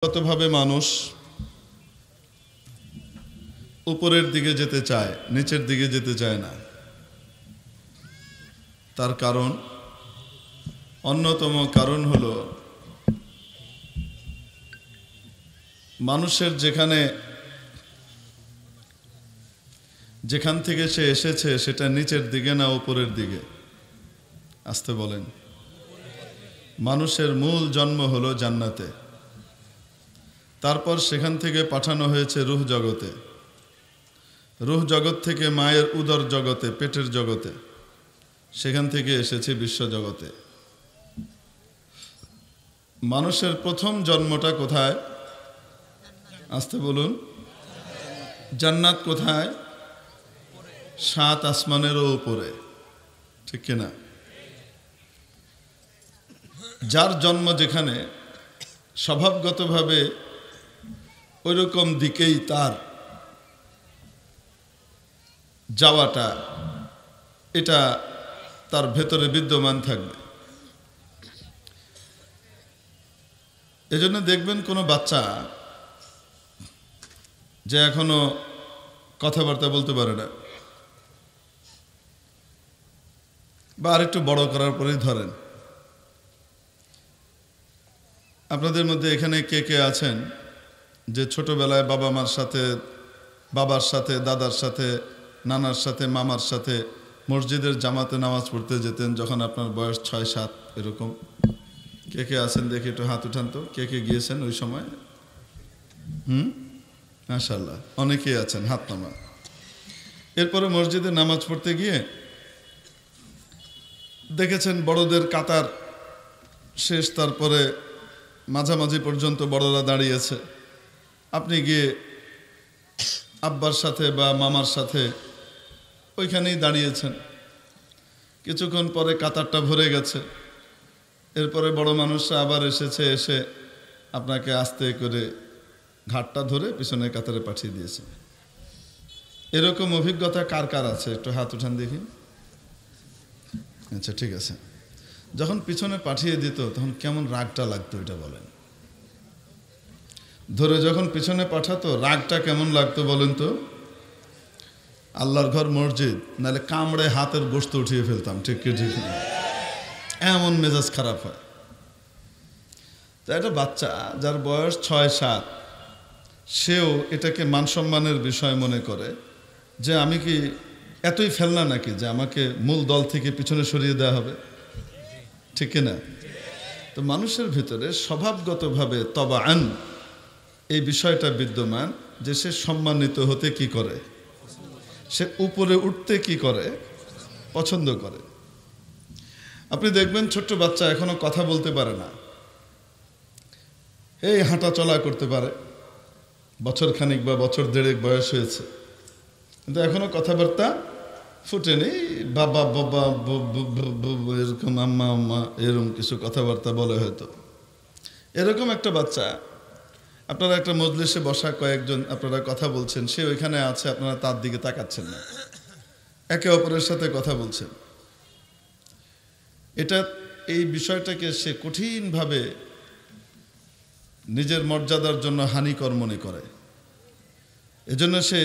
গতভাবে মানুষ উপরের দিকে যেতে চায়, নিচের দিকে যেতে চায় না। তার কারণ, অন্যতম কারণ হলো মানুষের যেখান থেকে সে এসেছে সেটা নিচের দিকে না উপরের দিকে? আসতে বলেন। মানুষের মূল জন্ম হলো জান্নাতে, তারপর সেখান থেকে পাঠানো হয়েছে রূহ জগতে, রূহ জগৎ থেকে মায়ের উদর জগতে, পেটের জগতে, সেখান থেকে এসেছে বিশ্ব জগতে। মানুষের প্রথম জন্মটা কোথায়? আসতে বলুন। জান্নাত কোথায়? 7 আসমানেরও উপরে, ঠিক কিনা? যার জন্ম যেখানে, স্বভাবগতভাবে ওইরকম দিকেই তার যাওয়াটা, এটা তার ভেতরে বিদ্যমান থাকবে। এজন্য দেখবেন কোনো বাচ্চা যে এখনো কথাবার্তা বলতে পারে না, বা আরেকটু বড় করার পরেই ধরেন, আপনাদের মধ্যে এখানে কে কে আছেন যে ছোটবেলায় বাবার সাথে দাদার সাথে নানার সাথে মামার সাথে মসজিদের জামাতে নামাজ পড়তে যেতেন যখন আপনার বয়স 6-7 এরকম? কে কে আছেন দেখি একটু হাত উঠান তো, কে কে গিয়েছেন ওই সময়? মাশাআল্লাহ, অনেকেই আছেন, হাত নামান। এরপরে মসজিদে নামাজ পড়তে গিয়ে দেখেছেন বড়দের কাতার শেষ, তারপরে মাঝামাঝি পর্যন্ত বড়রা দাঁড়িয়েছে, আপনি গিয়ে আব্বার সাথে বা মামার সাথে ওইখানেই দাঁড়িয়েছেন। কিছুক্ষণ পরে কাতারটা ভরে গেছে, এরপরে বড় মানুষরা আবার এসে আপনাকে আস্তে করে ঘাটটা ধরে পিছনের কাতারে পাঠিয়ে দিয়েছে। এরকম অভিজ্ঞতা কার কার আছে? একটু হাত উঠান দেখি। আচ্ছা, ঠিক আছে। যখন পিছনে পাঠিয়ে দিত তখন কেমন রাগটা লাগতো এটা বলেন? ধরে যখন পিছনে পাঠাতো রাগটা কেমন লাগতো বলেন তো? আল্লাহর ঘর মসজিদ, নাহলে কামড়ে হাতের গোশত উঠিয়ে ফেলতাম, ঠিক কি ঠিক না? এমন মেজাজ খারাপ হয়। তা একটা বাচ্চা যার বয়স 6-7, সেও এটাকে মানসম্মানের বিষয় মনে করে যে আমি কি এতই ফেলনা নাকি যে আমাকে মূল দল থেকে পিছনে সরিয়ে দেওয়া হবে, ঠিক কিনা? তো মানুষের ভিতরে স্বভাবগতভাবে তবাআন এই বিষয়টা বিদ্যমান যে সে সম্মানিত হতে কি করে, সে উপরে উঠতে কি করে, পছন্দ করে। আপনি দেখবেন ছোট্ট বাচ্চা এখনো কথা বলতে পারে না, এই হাঁটা চলা করতে পারে, বছর খানিক বা বছর দেড়েক বয়স হয়েছে, কিন্তু এখনো কথাবার্তা ফুটেনি। বাবা বাবা এরকম, আম্মা আম্মা এরকম কিছু কথাবার্তা বলে হয়তো। এরকম একটা বাচ্চা, আপনারা একটা মজলিসে বসা কয়েকজন আপনারা কথা বলছেন, সে ওইখানে আছে, আপনারা তার দিকে তাকাচ্ছেন না, একে অপরের সাথে কথা বলছেন। এই বিষয়টাকে সে কঠিনভাবে নিজের মর্যাদার জন্য হানিকর মনে করে। এজন্য সে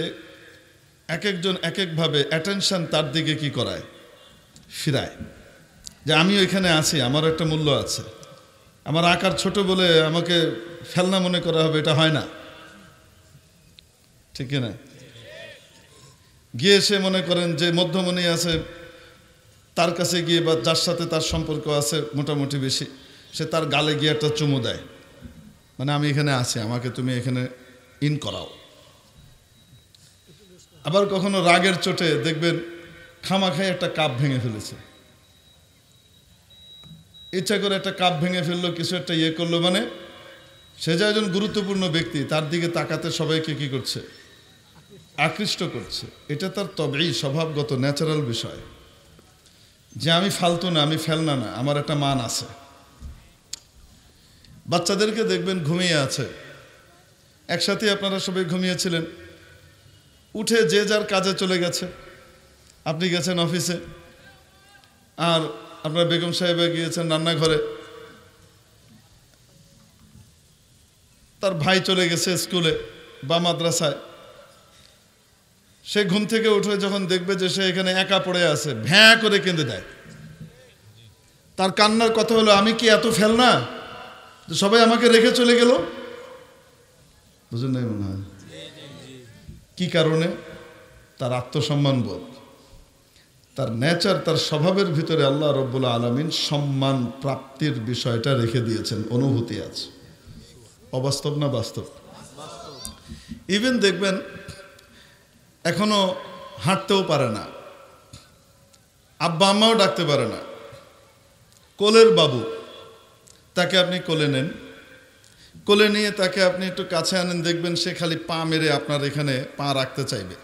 এক একজন এক একভাবে অ্যাটেনশন তার দিকে কি করায়, ফিরায়, যে আমি ওইখানে আছি, আমার একটা মূল্য আছে, আমার আকার ছোট বলে আমাকে ফেলনা মনে করা হবে, এটা হয় না, ঠিক না? গিয়ে সে মনে করেন যে মধ্যমণি আছে, তার কাছে গিয়ে বা যার সাথে তার সম্পর্ক আছে মোটামুটি বেশি, সে তার গালে গিয়ে একটা চুমু দেয়, মানে আমি এখানে আছি, আমাকে তুমি এখানে ইন করাও। আবার কখনো রাগের চোটে দেখবেন খামাখাই একটা কাপ ভেঙে ফেলেছে, ইচ্ছা করে একটা কাপ ভেঙে ফেললো, কিছু একটা ইয়ে করলো, মানে সে যে একজন গুরুত্বপূর্ণ ব্যক্তি, তার দিকে তাকাতে সবাইকে কি করছে, আকৃষ্ট করছে। এটা তার তবেই স্বভাবগত ন্যাচারাল বিষয় যে আমি ফালতু না, আমি ফেলনা না, আমার একটা মান আছে। বাচ্চাদেরকে দেখবেন ঘুমিয়ে আছে, একসাথে আপনারা সবাই ঘুমিয়েছিলেন, উঠে যে যার কাজে চলে গেছে, আপনি গেছেন অফিসে, আর আপনার বেগম সাহেবা গিয়েছেন রান্নাঘরে। তার ভাই চলে গেছে স্কুলে বা মাদ্রাসায়, সে ঘুম থেকে উঠে যখন দেখবে যে সে এখানে একা পড়ে আছে, ভ্যাঁ করে কেঁদে দেয়। তার কান্নার কথা হলো, আমি কি এত ফেল না যে সবাই আমাকে রেখে চলে গেল? বুঝুন নাই মনে হয়। কি কারণে? তার আত্মসম্মান বোধ, তার নেচার, তার স্বভাবের ভিতরে আল্লাহ রব্বুল আলামিন সম্মান প্রাপ্তির বিষয়টা রেখে দিয়েছেন, অনুভূতি আছে। অবাস্তব না বাস্তব? ইভেন দেখবেন এখনো হাঁটতেও পারে না, আব্বা আম্মাও ডাকতে পারে না, কোলের বাবু, তাকে আপনি কোলে নেন, কোলে নিয়ে তাকে আপনি একটু কাছে আনেন, দেখবেন সে খালি পা মেরে আপনার এখানে পা রাখতে চাইবে।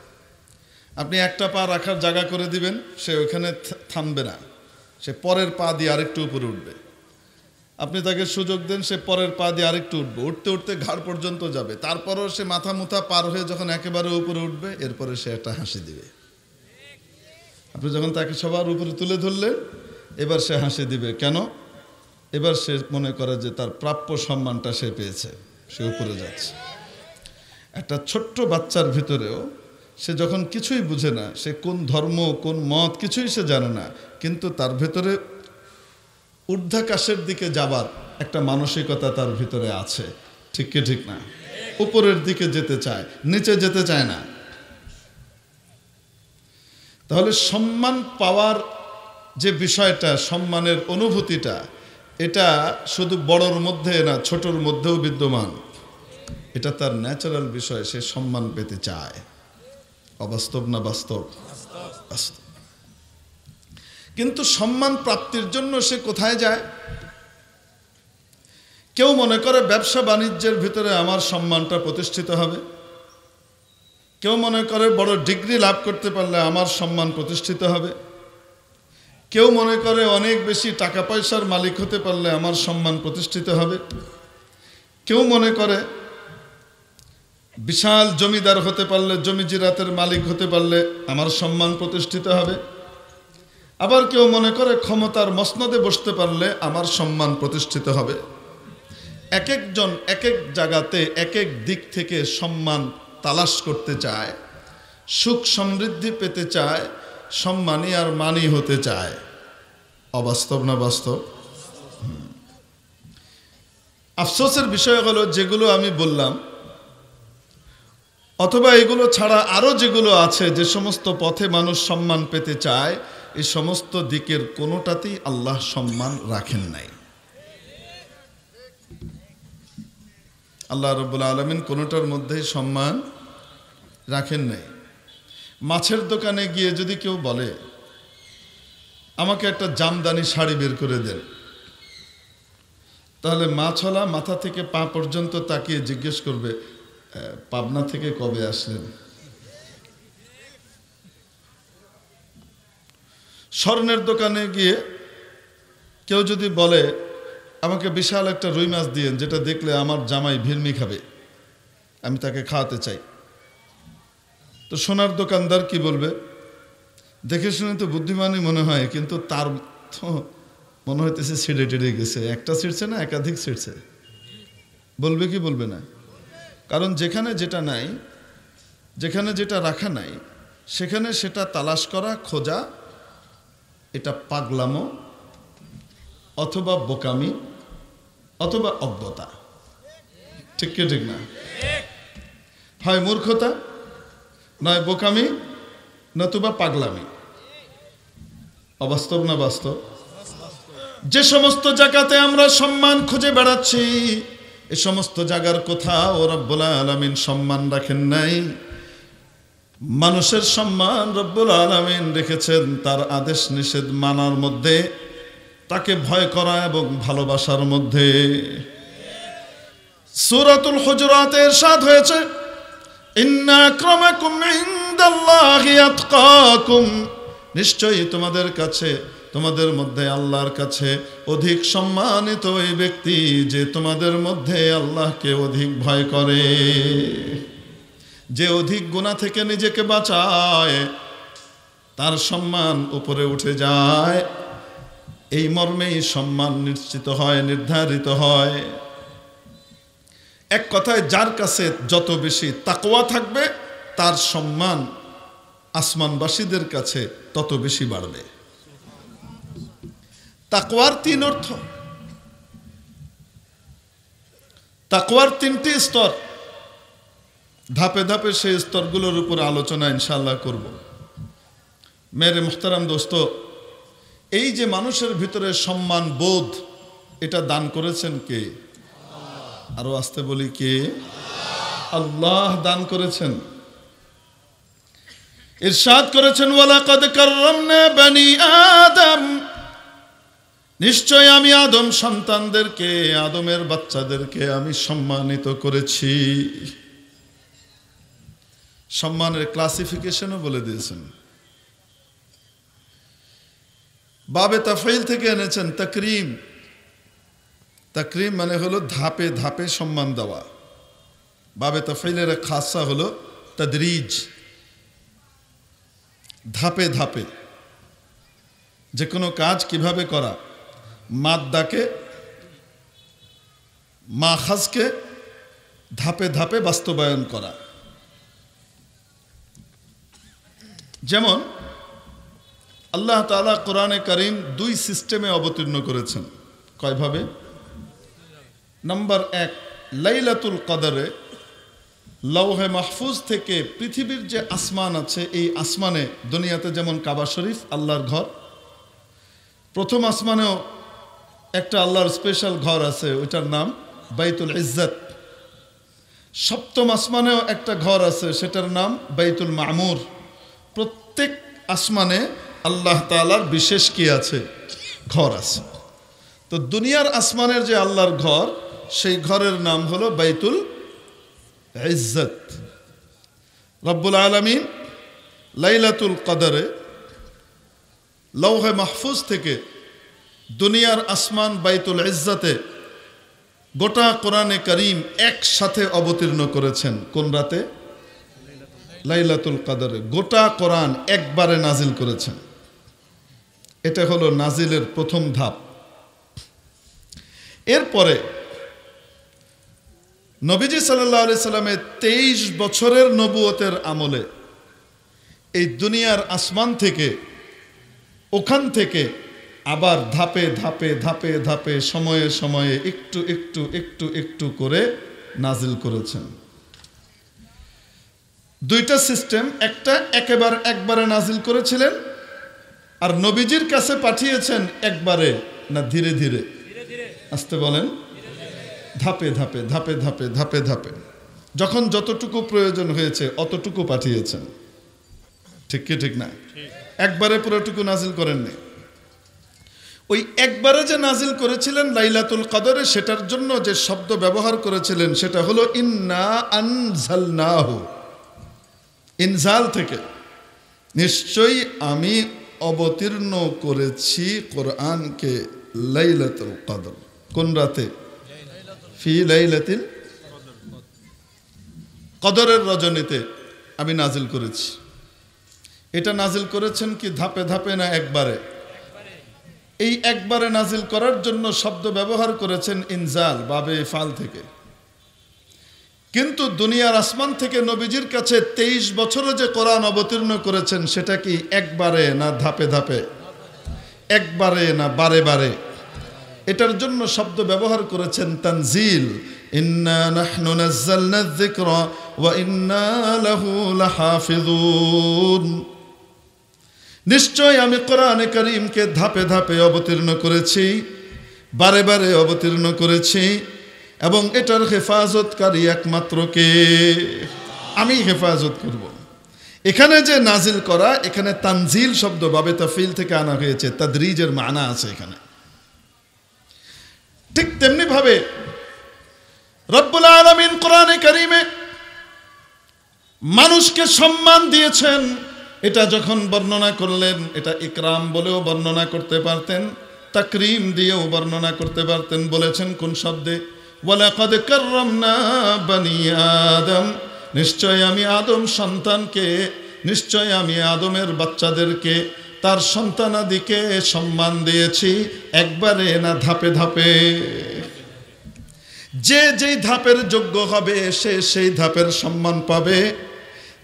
আপনি একটা পা রাখার জায়গা করে দিবেন, সে ওইখানে থামবে না, সে পরের পা দিয়ে আরেকটু উপরে উঠবে। আপনি তাকে সুযোগ দেন, সে পরের পা দিয়ে আরেকটু উঠবে, উঠতে উঠতে ঘাড় পর্যন্ত যাবে, তারপরও সে মাথা মুথা পার হয়ে যখন একেবারে উপরে উঠবে, এরপরে সে একটা হাসি দিবে। আপনি যখন তাকে সবার উপরে তুলে ধরলেন, এবার সে হাসি দিবে। কেন? এবার সে মনে করে যে তার প্রাপ্য সম্মানটা সে পেয়েছে, সে উপরে যাচ্ছে। একটা ছোট্ট বাচ্চার ভিতরেও সে যখন কিছুই বুঝে না, সে কোন ধর্ম কোন মত কিছুই সে জানে না, কিন্তু তার ভেতরে ঊর্ধ্বাকাশের দিকে যাবার একটা মানসিকতা তার ভিতরে আছে। ঠিক কি ঠিক না? উপরের দিকে যেতে চায়, নিচে যেতে চায় না। তাহলে সম্মান পাওয়ার যে বিষয়টা, সম্মানের অনুভূতিটা, এটা শুধু বড়র মধ্যে না, ছোটর মধ্যেও বিদ্যমান। এটা তার ন্যাচারাল বিষয়, সে সম্মান পেতে চায়। অবাস্তব না বাস্তব? বাস্তব। কিন্তু সম্মান প্রাপ্তির জন্য সে কোথায় যায়? কেউ মনে করে ব্যবসা বাণিজ্যের ভিতরে আমার সম্মানটা প্রতিষ্ঠিত হবে, কেউ মনে করে বড় ডিগ্রি লাভ করতে পারলে আমার সম্মান প্রতিষ্ঠিত হবে, কেউ মনে করে অনেক বেশি টাকা পয়সার মালিক হতে পারলে আমার সম্মান প্রতিষ্ঠিত হবে, কেউ মনে করে বিশাল জমিদার হতে পারলে, জমি জিরাতের মালিক হতে পারলে আমার সম্মান প্রতিষ্ঠিত হবে, আবার কেউ মনে করে ক্ষমতার মসনদে বসতে পারলে আমার সম্মান প্রতিষ্ঠিত হবে। এক একজন এক এক জায়গাতে এক এক দিক থেকে সম্মান তালাশ করতে চায়, সুখ সমৃদ্ধি পেতে চায়, সম্মানী আর মানি হতে চায়। অবাস্তব না বাস্তব? আফসোসের বিষয় হলো, যেগুলো আমি বললাম অথবা এগুলো ছাড়া আরও যেগুলো আছে, যে সমস্ত পথে মানুষ সম্মান পেতে চায়, এই সমস্ত দিকের কোনোটাতেই আল্লাহ সম্মান রাখেন নাই। আল্লাহ রাব্বুল আলামিন কোনোটার মধ্যেই সম্মান রাখেন নাই। মাছের দোকানে গিয়ে যদি কেউ বলে আমাকে একটা জামদানি শাড়ি বের করে দেন, তাহলে মাছওয়ালা মাথা থেকে পা পর্যন্ত তাকিয়ে জিজ্ঞেস করবে, পাবনা থেকে কবে আসলেন? স্বর্ণের দোকানে গিয়ে কেউ যদি বলে আমাকে বিশাল একটা রুই মাছ দিয়েন, যেটা দেখলে আমার জামাই ভিড়মি খাবে, আমি তাকে খাওয়াতে চাই, তো সোনার দোকানদার কি বলবে? দেখে শুনে তো বুদ্ধিমানই মনে হয়, কিন্তু তার তো মনে হইতেছে ছিঁড়ে টেড়ে গেছে। একটা ছিঁড়ছে না, একাধিক ছিঁড়ছে। বলবে কি বলবে না? কারণ যেখানে যেটা নাই, যেখানে যেটা রাখা নাই, সেখানে সেটা তালাশ করা, খোঁজা, এটা পাগলামো অথবা বোকামি অথবা অজ্ঞতা। ঠিক কি ঠিক না? হয় মূর্খতা, নয় বোকামি, নতুবা পাগলামি। অবাস্তব না বাস্তব? যে সমস্ত জায়গাতে আমরা সম্মান খুঁজে বেড়াচ্ছি, এ সমস্ত জায়গার কোথাও রব্বুল আলামিন সম্মান রাখেন নাই। মানুষের সম্মান রব্বুল আলামিন রেখেছেন তার আদেশ নিষেধ মানার মধ্যে, তাকে ভয় করা এবং ভালোবাসার মধ্যে। সূরাতুল হুজুরাতে ইরশাদ হয়েছে, ইন্না আক্রামাকুম ইনদাল্লাহি আতকাকুম, নিশ্চয়ই তোমাদের কাছে, তোমাদের মধ্যে আল্লাহর কাছে অধিক সম্মানিত ওই ব্যক্তি যে তোমাদের মধ্যে আল্লাহকে অধিক ভয় করে, যে অধিক গুনাহ থেকে নিজেকে বাঁচায়, তার সম্মান উপরে উঠে যায়। এই মর্মেই সম্মান নিশ্চিত হয়, নির্ধারিত হয়। এক কথায় যার কাছে যত বেশি তাকওয়া থাকবে তার সম্মান আসমানবাসীদের কাছে তত বেশি বাড়বে। তাকওয়ার তিন অর্থ, তাকওয়ার তিনটি স্তর। ধাপে ধাপে সেই স্তরগুলোর উপর আলোচনা ইনশাআল্লাহ করব। মেরে মুহতারাম দোস্ত, এই যে মানুষের ভিতরে সম্মান বোধ, এটা দান করেছেন কে? আরো আসতে বলি, কে? আল্লাহ দান করেছেন। ইরশাদ করেছেন, ওয়ালাকাদ কাররামনা বনি আদম, নিশ্চয় আমি আদম সন্তানদেরকে, আদমের বাচ্চাদেরকে আমি সম্মানিত করেছি। সম্মানের ক্লাসিফিকেশনও বলে দিয়েছেন। বাবে তাফঈল থেকে এনেছেন তাকরিম। তাকরিম মানে হলো ধাপে ধাপে সম্মান দেওয়া। বাবে তাফঈলের খাসা হলো তাদরিজ, ধাপে ধাপে। যে কোনো কাজ কিভাবে করা, মাদ্দাকে মাখাজকে ধাপে ধাপে বাস্তবায়ন করা। যেমন আল্লাহ তাআলা কোরআনে কারীম দুই সিস্টেমে অবতীর্ণ করেছেন। কয়ভাবে? নাম্বার 1, লাইলাতুল কদরে লৌহে মাহফুজ থেকে পৃথিবীর যে আসমান আছে, এই আসমানে দুনিয়াতে যেমন কাবা শরীফ আল্লাহর ঘর, প্রথম আসমানেও একটা আল্লাহর স্পেশাল ঘর আছে, ওইটার নাম বাইতুল ইজ্জত। সপ্তম আসমানেও একটা ঘর আছে, সেটার নাম বাইতুল মামুর। প্রত্যেক আসমানে আল্লাহ তাআলার বিশেষ কি আছে? ঘর আছে। তো দুনিয়ার আসমানের যে আল্লাহর ঘর, সেই ঘরের নাম হলো বাইতুল ইজ্জত। রব্বুল আলামিন লাইলাতুল কদরে লৌহে মাহফুজ থেকে দুনিয়ার আসমান বাইতুল ইজ্জতে গোটা কোরআনে কারীম একসাথে অবতীর্ণ করেছেন। কোন রাতে? লাইলাতুল কদরে গোটা কোরআন একবারে নাজিল করেছেন। এটা হলো নাজিলের প্রথম ধাপ। এরপরে নবীজি সাল্লাল্লাহু আলাইহি সাল্লামের 23 বছরের নবুয়তের আমলে এই দুনিয়ার আসমান থেকে, ওখান থেকে আবার ধাপে ধাপে ধাপে ধাপে সময়ে সময়ে একটু একটু একটু একটু করে নাজিল করেছেন। দুইটা সিস্টেম, একটা একবারে নাজিল করেছিলেন, আর নবীজির কাছে পাঠিয়েছেন একবারে না ধীরে ধীরে? আসতে বলেন। ধাপে ধাপে ধাপে ধাপে ধাপে ধাপে, যখন যতটুকু প্রয়োজন হয়েছে অতটুকু পাঠিয়েছেন। ঠিক কি ঠিক না? একবারে পুরোটুকু নাজিল করেননি। ওই একবারে যে নাজিল করেছিলেন লাইলাতুল কদরে, সেটার জন্য যে শব্দ ব্যবহার করেছিলেন সেটা হলো ইন্না আনজালনাহু। ইনজাল থেকে, নিশ্চয়ই আমি অবতীর্ণ করেছি কোরআনকে লাইলাতুল কদর। কোন রাতে? ফি লাইলাতিল কদরের রজনীতে আমি নাজিল করেছি। এটা নাজিল করেছেন কি ধাপে ধাপে না একবারে? এই একবারে নাজিল করার জন্য শব্দ ব্যবহার করেছেন ইনজাল, বাবে ফাল থেকে। কিন্তু দুনিয়ার আসমান থেকে নবীজির কাছে 23 বছরে যে কোরআন অবতীর্ণ করেছেন, সেটা কি একবারে না ধাপে ধাপে? একবারে না বারে বারে? এটার জন্য শব্দ ব্যবহার করেছেন তানজিল। ইন্না নাহনু নাযালনা যিকরা ওয়া ইন্না লাহু লাহাফিজুন। নিশ্চয় আমি কোরআনে কারীমকে ধাপে ধাপে অবতীর্ণ করেছি, বারে বারে অবতীর্ণ করেছি, এবং এটার হেফাজতকারী একমাত্র কে? আমি হেফাজত করব। এখানে যে নাজিল করা, এখানে তানজিল শব্দ বাবে তাফিল থেকে আনা হয়েছে, তাদরিজের মানা আছে এখানে। ঠিক তেমনি ভাবে রব্বুল আলামিন কোরআনে কারীমে মানুষকে সম্মান দিয়েছেন। এটা যখন বর্ণনা করলেন, এটা ইকরাম বলেও বর্ণনা করতে পারতেন, তাকরিম দিয়েও বর্ণনা করতে পারতেন। বলেছেন কোন শব্দে? ওয়ালাকাদ কাররামনা বনি আদম, নিশ্চয় আমি আদম সন্তানকে, নিশ্চয় আমি আদমের বাচ্চাদেরকে, তার সন্তানাদিকে সম্মান দিয়েছি। একবারে না ধাপে ধাপে? যে যেই ধাপের যোগ্য হবে সে সেই ধাপের সম্মান পাবে,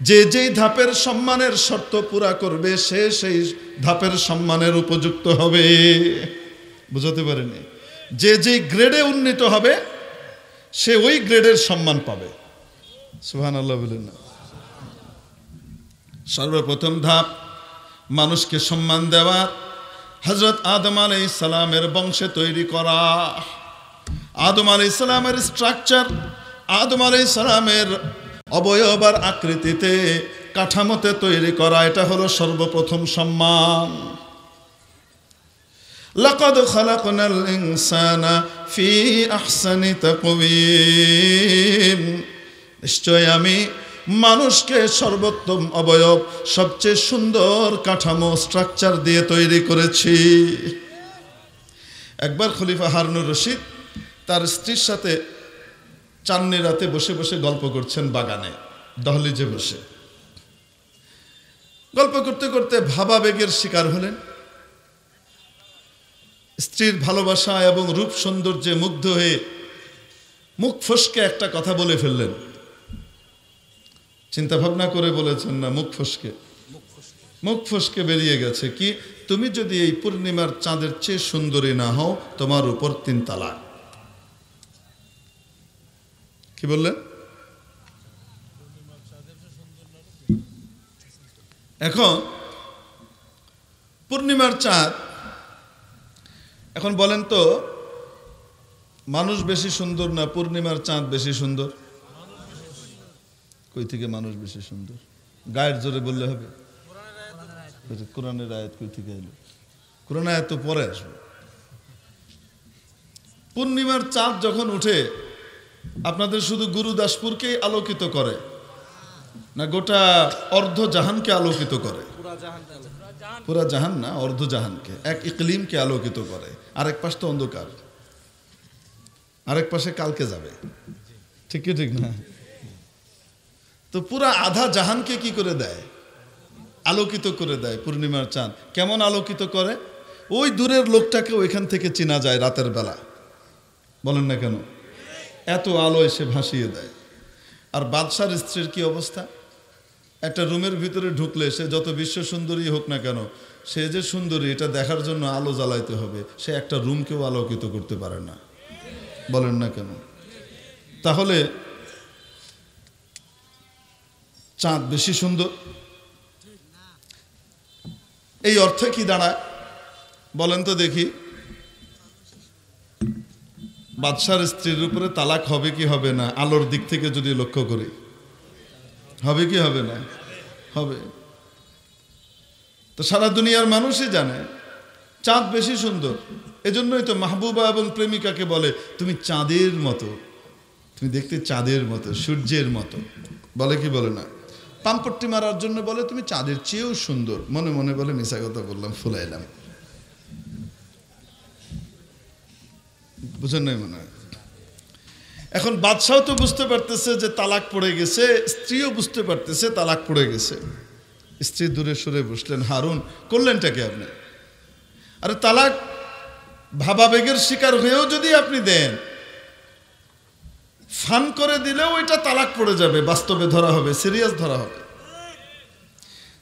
যে যেই ধাপের সম্মানের শর্ত পুরা করবে সে সেই ধাপের সম্মানের উপযুক্ত হবে। বুঝতে পারেনি? যে যেই গ্রেডে উন্নীত হবে সে ওই গ্রেডের সম্মান পাবে। সুবহানাল্লাহ বলেন না? সর্বপ্রথম ধাপ মানুষকে সম্মান দেওয়া, হযরত আদম আলাইহিস সালামের বংশে তৈরি করা। আদম আলাইহিস সালামের স্ট্রাকচার, আদম আলাইহিস সালামের অবয়ব আর আকৃতিতে কাঠামোতে তৈরি করা, এটা হলো সর্বপ্রথম সম্মান। লাকাদ খালাকনাল ইনসানা ফি আহসানি তাকওয়িম, নিশ্চয় আমি মানুষকে সর্বোত্তম অবয়ব, সবচেয়ে সুন্দর কাঠামো, স্ট্রাকচার দিয়ে তৈরি করেছি। একবার খলিফা হারুনুর রশিদ তার স্ত্রীর সাথে চাঁদনি রাতে বসে বসে গল্প করছেন বাগানে, দহলিজে বসে গল্প করতে করতে ভাবাবেগের শিকার হলেন। স্ত্রীর ভালোবাসা এবং রূপ সৌন্দর্যে মুগ্ধ হয়ে মুখ ফসকে একটা কথা বলে ফেললেন। চিন্তা ভাবনা করে বলেছেন না, মুখ ফসকে বেরিয়ে গেছে কি, তুমি যদি এই পূর্ণিমার চাঁদের চেয়ে সুন্দরী না হও তোমার উপর 3 তালাক। কি বললেন? এখন পূর্ণিমার চাঁদ, এখন বলেন তো মানুষ বেশি সুন্দর না পূর্ণিমার চাঁদ বেশি সুন্দর? কই থেকে মানুষ বেশি সুন্দর? গায়ের জোরে বললে হবে? কোরআনের আয়াত কই থেকে এলো? কোরআন আয়াত তো পরে আসবে। পূর্ণিমার চাঁদ যখন উঠে আপনাদের শুধু গুরুদাসপুরকেই আলোকিত করে না গোটা অর্ধ জাহানকে আলোকিত করে? পুরা জাহান না, অর্ধ জাহানকে, এক ইকলিমকে আলোকিত করে। আরেক পাশ তো অন্ধকার, আরেক পাশে কালকে যাবে। ঠিক কি ঠিক না? তো পুরা আধা জাহানকে কি করে দেয়? আলোকিত করে দেয় পূর্ণিমার চাঁদ। কেমন আলোকিত করে? ওই দূরের লোকটাকে ওইখান থেকে চেনা যায় রাতের বেলা। বলেন না কেন? এত আলো এসে ভাসিয়ে দেয়। আর বাদশার স্ত্রীর কি অবস্থা? একটা রুমের ভিতরে ঢুকলে সে যত বিশ্ব সুন্দরী হোক না কেন, সে যে সুন্দরী এটা দেখার জন্য আলো জ্বালাইতে হবে, সে একটা রুমকেও আলোকিত করতে পারে না। বলেন না কেন? তাহলে চাঁদ বেশি সুন্দর, এই অর্থে কি দাঁড়ায় বলেন তো দেখি? বাদশার স্ত্রীর উপরে তালাক হবে কি হবে না? আলোর দিক থেকে যদি লক্ষ্য করি, হবে কি হবে না? হবে। তো সারা দুনিয়ার মানুষই জানে চাঁদ বেশি সুন্দর। এজন্যই তো মাহবুবা এবং প্রেমিকাকে বলে তুমি চাঁদের মতো, তুমি দেখতে চাঁদের মতো, সূর্যের মতো। বলে কি বলে না? পাম্পট্টি মারার জন্য বলে তুমি চাঁদের চেয়েও সুন্দর। মনে মনে বলে মিশা কথা বললাম, ফুলাইলাম। বুঝেন নাই মনে হয়? এখন বাদশাও তো বুঝতে পারতেছে যে তালাক পড়ে গেছে, স্ত্রীও বুঝতে পারতেছে তালাক পড়ে গেছে। স্ত্রী দূরে সরে বসলেন। হারুন, করলেনটাকে আপনি? আরে তালাক ভাবাবেগের শিকার হয়েও যদি আপনি দেন, ফান করে দিলেও এটা তালাক পড়ে যাবে, বাস্তবে ধরা হবে, সিরিয়াস ধরা হবে।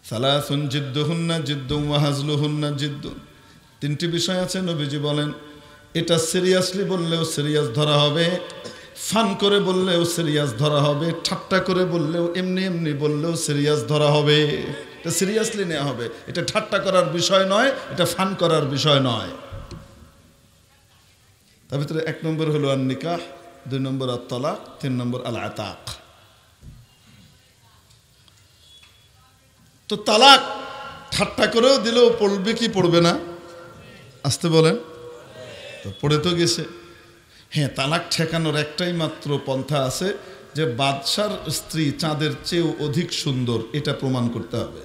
সালাসুন জিদ্দুহুন্না জিদ্দুন ওয়া হাজলুহুন্না জিদ্দুন, 3টি বিষয় আছে নবীজি বলেন এটা সিরিয়াসলি বললেও সিরিয়াস ধরা হবে, ফান করে বললেও সিরিয়াস ধরা হবে, ঠাট্টা করে বললেও, এমনি এমনি বললেও সিরিয়াস ধরা হবে। এটা সিরিয়াসলি নেওয়া হবে। এটা ঠাট্টা করার বিষয় নয়, এটা ফান করার বিষয় নয়। তার ভিতরে 1 নম্বর হলো আন নিকাহ, 2 নম্বর আত তালাক, 3 নম্বর আল আতাক। তো তালাক ঠাট্টা করেও দিলেও পড়বে কি পড়বে না? আসতে বলেন। তো পড়ে তো গেছে। হ্যাঁ, তালাক ঠেকানোর একটাই মাত্র পন্থা আছে, যে বাদশার স্ত্রী চাঁদের চেয়েও অধিক সুন্দর, এটা প্রমাণ করতে হবে।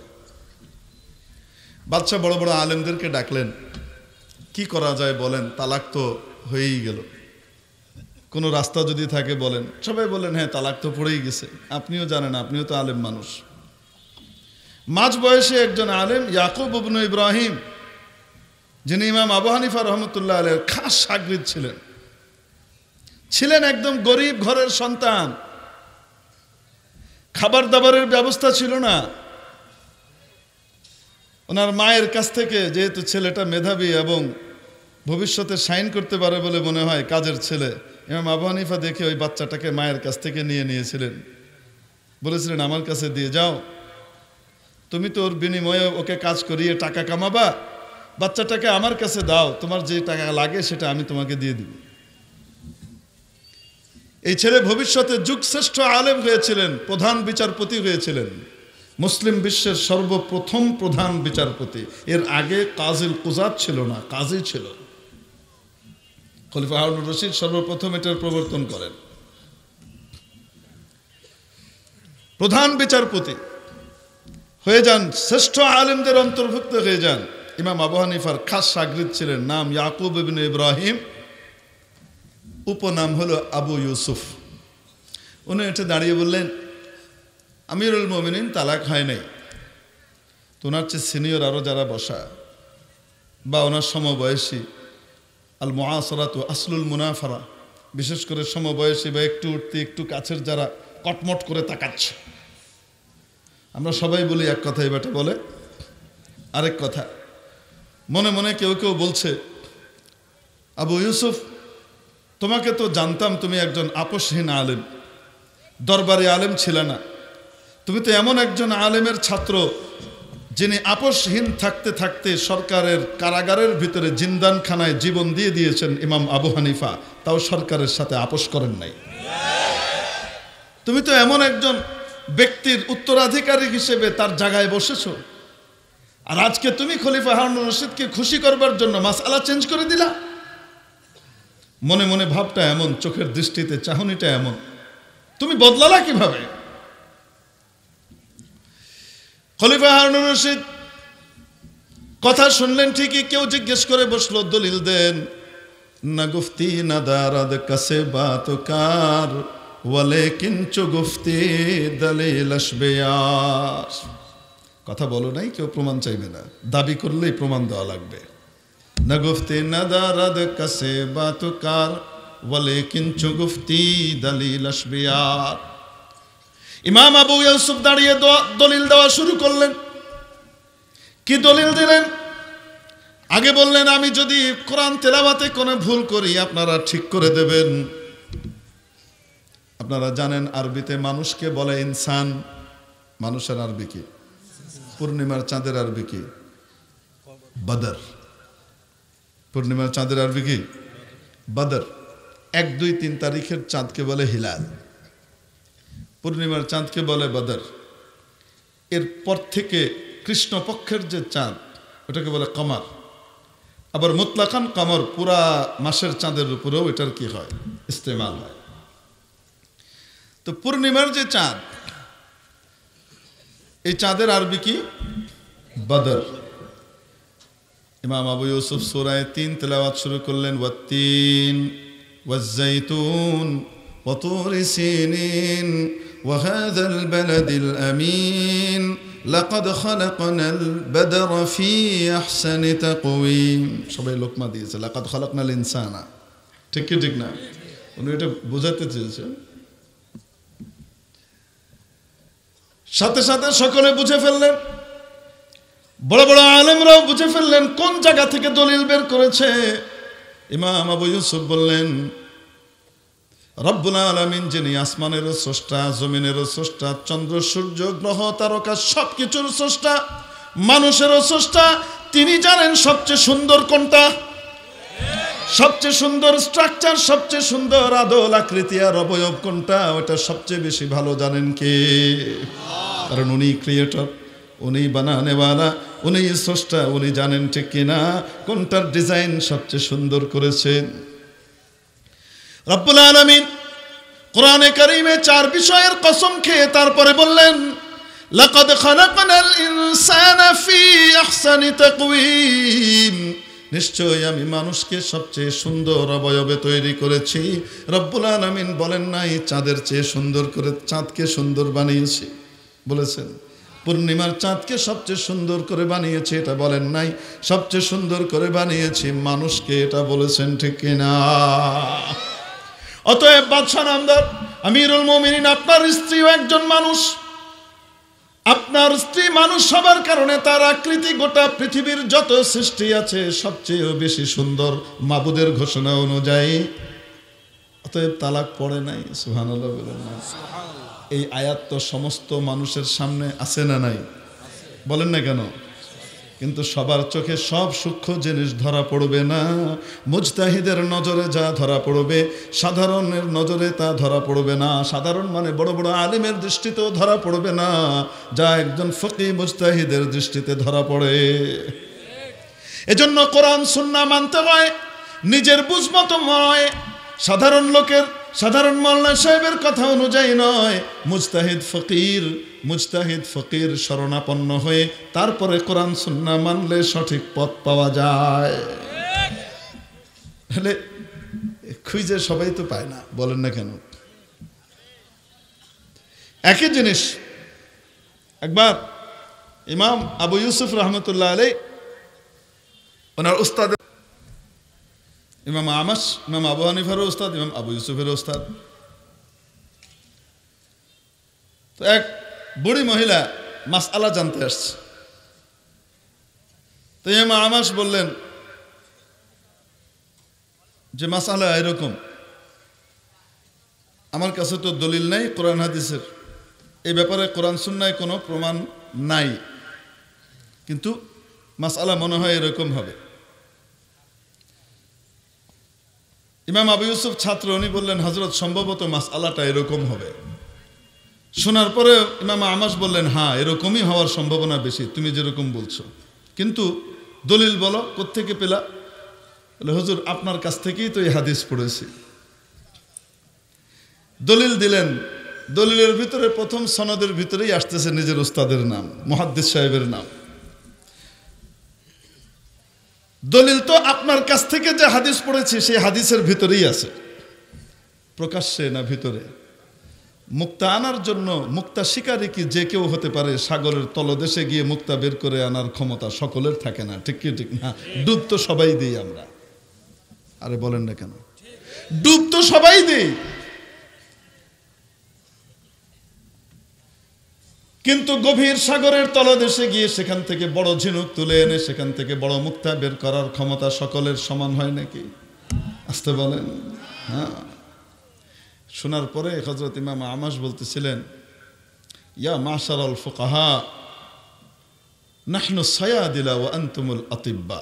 বাদশা বড় বড় আলেমদেরকে ডাকলেন, কি করা যায় বলেন, তালাক তো হয়েই গেল, কোনো রাস্তা যদি থাকে বলেন। সবাই বলেন হ্যাঁ তালাক তো পড়েই গেছে, আপনিও জানেন, আপনিও তো আলেম মানুষ। মাঝ বয়সে একজন আলেম ইয়াকুব ইবনে ইব্রাহিম, যিনি ইমাম আবু হানিফা রহমতুল্লাহ আলাইহির খাস শাগরিদ ছিলেন, ছিলেন একদম গরিব ঘরের সন্তান, খাবার দাবারের ব্যবস্থা ছিল না। ওনার মায়ের কাছ থেকে, যেহেতু ছেলেটা মেধাবী এবং ভবিষ্যতে সাইন করতে পারে বলে মনে হয়, কাজের ছেলে, ইমাম আবু হানিফা দেখে ওই বাচ্চাটাকে মায়ের কাছ থেকে নিয়েছিলেন। বলেছিলেন, আমার কাছে দিয়ে যাও, তুমি তো ওর বিনিময়ে ওকে কাজ করিয়ে টাকা কামাবা, বাচ্চাটাকে আমার কাছে দাও, তোমার যে টাকা লাগে সেটা আমি তোমাকে দিয়ে দিব। এই ছেলে ভবিষ্যতে যুগশ্রেষ্ঠ আলেম হয়েছিলেন, প্রধান বিচারপতি হয়েছিলেন, মুসলিম বিশ্বের সর্বপ্রথম প্রধান বিচারপতি। এর আগে কাজিল কুজাত ছিল না, কাজী ছিল। খলিফা হারুনুর রশিদ সর্বপ্রথম এটার প্রবর্তন করেন। প্রধান বিচারপতি হয়ে যান, শ্রেষ্ঠ আলেমদের অন্তর্ভুক্ত হয়ে যান। ইমাম আবু হানিফার খাস শাগরিদ ছিলেন, নাম ইয়াকুব ইবনে ইব্রাহিম, উপনাম হলো আবু ইউসুফ। উনি এসে দাঁড়িয়ে বললেন, আমিরুল মুমিনিন তালাক হয় নাই। তো ওনার চেয়ে সিনিয়র আরও যারা বসা বা ওনার সমবয়সী, আল মুআসারাতু আসলুল মুনাফারা, বিশেষ করে সমবয়সী বা একটু উঠতে একটু কাছের যারা কটমট করে তাকাচ্ছে। আমরা সবাই বলি এক কথা, এই বেটা বলে আরেক কথা। মনে মনে কেউ কেউ বলছে, আবু ইউসুফ, তোমাকে তো জানতাম তুমি একজন আপসহীন আলেম, দরবারি আলেম ছিলে না। তুমি তো এমন একজন আলেমের ছাত্র যিনি আপসহীন থাকতে থাকতে সরকারের কারাগারের ভিতরে জিন্দানখানায় জীবন দিয়ে দিয়েছেন ইমাম আবু হানিফা, তাও সরকারের সাথে আপোষ করেন নাই। তুমি তো এমন একজন ব্যক্তির উত্তরাধিকারী হিসেবে তার জায়গায় বসেছো, আর আজকে তুমি খলিফা হারুনুর রশিদকে খুশি করবার জন্য মাসআলা চেঞ্জ করে দিলা। মনে মনে ভাবটা এমন, চোখের দৃষ্টিতে চাহনিটা এমন, তুমি বদলালা কিভাবে? খলিফা হারুনুর রশিদ কথা শুনলেন ঠিকই, কেউ জিজ্ঞেস করে বসলো, দলিল দেন। না গুফতি না দারাদ কাছে বাতকার, ওয়ালেকিন চো গুফতি দলিল আসবেয়ার। কথা বলো নাই, কেউ প্রমাণ চাইবে না, দাবি করলেই প্রমাণ দেওয়া লাগবে। না গুফতি না দারাদ কাছে বাতকার, ওয়ালেকিন চো গুফতি দলিল আসবেয়ার। ইমাম আবু ইউসুফ দাঁড়িয়ে দলিল দেওয়া শুরু করলেন। কি দলিল দিলেন? আগে বললেন, আমি যদি কোরআন তেলাওয়াতে কোনো ভুল করি আপনারা ঠিক করে দেবেন। আপনারা জানেন আরবিতে মানুষকে বলে ইনসান। মানুষের আরবি কি? পূর্ণিমার চাঁদের আরবি কি? বদর। পূর্ণিমার চাঁদের আরবি কি? বদর। 1, 2, 3 তারিখের চাঁদকে বলে হিলাল, পূর্ণিমার চাঁদকে বলে বদর। এরপর থেকে কৃষ্ণপক্ষের যে চাঁদ ওটাকে বলে কমার। আবার মুতলাকান কমর, পুরা মাসের চাঁদের উপরেও এটার কি হয়? ইস্তেমাল হয়। তো পূর্ণিমার যে চাঁদ, এই চাঁদের আরবি কি? বদর। ইমাম আবু ইউসুফ সূরা 3 তেলাওয়াত শুরু করলেন, ওয়াত্তিন ওয়াজ্জাইতুন وطور سينين وهذا البلد الأمين لقد خلقنا البدر في أحسن تقويم। সবাই লোকমা দিয়েছে, লাকাদ খালাকনাল ইনসানা। ঠিক কি ঠিক না? উনি এটা বোঝাতে চেয়েছেন। সাথে সাথে সকলে বুঝে ফেললেন, বড় বড় আলেমরাও বুঝে ফেললেন কোন জায়গা থেকে দলিল বের করেছে। ইমাম আবু ইউসুফ বললেন, রব্বুল আলামিন যিনি আসমানেরও স্রষ্টা, জমিনেরও স্রষ্টা, চন্দ্র সূর্য গ্রহ তারকা সবকিছুর স্রষ্টা, মানুষেরও স্রষ্টা, তিনি জানেন সবচেয়ে সুন্দর কোনটা, সবচেয়ে সুন্দর স্ট্রাকচার, সবচেয়ে সুন্দর আদল আকৃতি আর অবয়ব কোনটা, ওটা সবচেয়ে বেশি ভালো জানেন কে? কারণ উনি ক্রিয়েটর, উনি বানানেওয়ালা, উনি স্রষ্টা, উনি জানেন ঠিক কিনা কোনটার ডিজাইন সবচেয়ে সুন্দর করেছেন। রব্বুল আলামিন কোরআনে কারীমে 4 বিষয়ের কসম খেয়ে তারপরে বললেন, লাকাদ খালাকনাল ইনসানা ফি আহসানি তাকওয়িম, নিশ্চয়ই আমি মানুষকে সবচেয়ে সুন্দর অবয়বে তৈরি করেছি। রব্বুল আলামিন বলেন নাই চাঁদের চেয়ে সুন্দর করে চাঁদকে সুন্দর বানিয়েছি, বলেছেন পূর্ণিমার চাঁদকে সবচেয়ে সুন্দর করে বানিয়েছি, এটা বলেন নাই। সবচেয়ে সুন্দর করে বানিয়েছি মানুষকে, এটা বলেছেন ঠিক কিনা? অতএব বাদশাহ নামদার, আমিরুল মুমিনিন, আপনার স্ত্রীও একজন মানুষ। আপনার স্ত্রী মানুষ হবার কারণে তার আকৃতি গোটা পৃথিবীর যত সৃষ্টি আছে সবচেয়ে বেশি সুন্দর মাবুদের ঘোষণা অনুযায়ী। অতএব তালাক পড়ে নাই। সুবহানাল্লাহ বলেন না? এই আয়াত তো সমস্ত মানুষের সামনে আছে না নাই? বলেন না কেন? কিন্তু সবার চোখে সব সূক্ষ্ম জিনিস ধরা পড়বে না। মুজতাহিদের নজরে যা ধরা পড়বে সাধারণের নজরে তা ধরা পড়বে না। সাধারণ মানে বড় বড় আলিমের দৃষ্টিতেও ধরা পড়বে না, যা একজন ফকি মুজতাহিদের দৃষ্টিতে ধরা পড়ে। এজন্য কোরআন সুন্নাহ মানতে হয়, নিজের বুঝমতো নয়, সাধারণ লোকের, সাধারণ মাওলানা সাহেবের কথা অনুযায়ী নয়। মুজতাহিদ ফকির শরণাপন্ন হয়ে তারপরে কোরআন সুন্নাহ মানলে সঠিক পথ পাওয়া যায়। তাহলে খুঁজে সবাই তো পায় না, বলেন না কেন? একই জিনিস একবার ইমাম আবু ইউসুফ রহমতুল্লাহ আলাইহি, ওনার উস্তাদ ইমাম আমাশ, ইমাম আবু হানিফারও উস্তাদ, ইমাম আবু ইউসুফেরও উস্তাদ। তো এক বুড়ি মহিলা মাসআলা জানতে আসছে। তো ইমাম আমাশ বললেন যে মাসআলা এরকম, আমার কাছে তো দলিল নাই কোরআন হাদিসের, এই ব্যাপারে কোরআন সুন্নায় কোনো প্রমাণ নাই, কিন্তু মাসআলা মনে হয় এরকম হবে। ইমাম আবু ইউসুফ ছাত্র, উনি বললেন হযরত সম্ভবত মাসআলাটা এরকম হবে। শোনার পরে ইমাম আমাশ বললেন হ্যাঁ এরকমই হওয়ার সম্ভাবনা বেশি, তুমি যেরকম বলছো, কিন্তু দলিল বলো, কোত্থেকে পেলা? বলে হুজুর আপনার কাছ থেকেই তো এই হাদিস পড়েছি। দলিল দিলেন, দলিলের ভিতরে প্রথম সনদের ভিতরেই আসতেছে নিজের উস্তাদের নাম, মুহাদ্দিস সাহেবের নাম। দলিল তো আপনার কাছ থেকে যে হাদিস পড়েছি সেই হাদিসের ভিতরেই আছে, প্রকাশ্যে না ভিতরে। মুক্তা আনার জন্য মুক্তা শিকারী কি যে কেউ হতে পারে? সাগরের তলদেশে গিয়ে মুক্তা বের করে আনার ক্ষমতা সকলের থাকে না, ঠিক কি ঠিক না? ডুব তো সবাই দিই আমরা, আরে বলেন না কেন? ডুব তো সবাই দিই, কিন্তু গভীর সাগরের তলদেশে গিয়ে সেখান থেকে বড় ঝিনুক তুলে এনে সেখান থেকে বড় মুক্তা বের করার ক্ষমতা সকলের সমান হয় নাকি? আসতে বলেন। হ্যাঁ। শোনার পরে হযরত ইমাম আমাশ বলতেছিলেন, ইয়া মাশারাল ফুকাহা নাহনু সায়াদিলা ওয়া আনতুমুল আতিব্বা।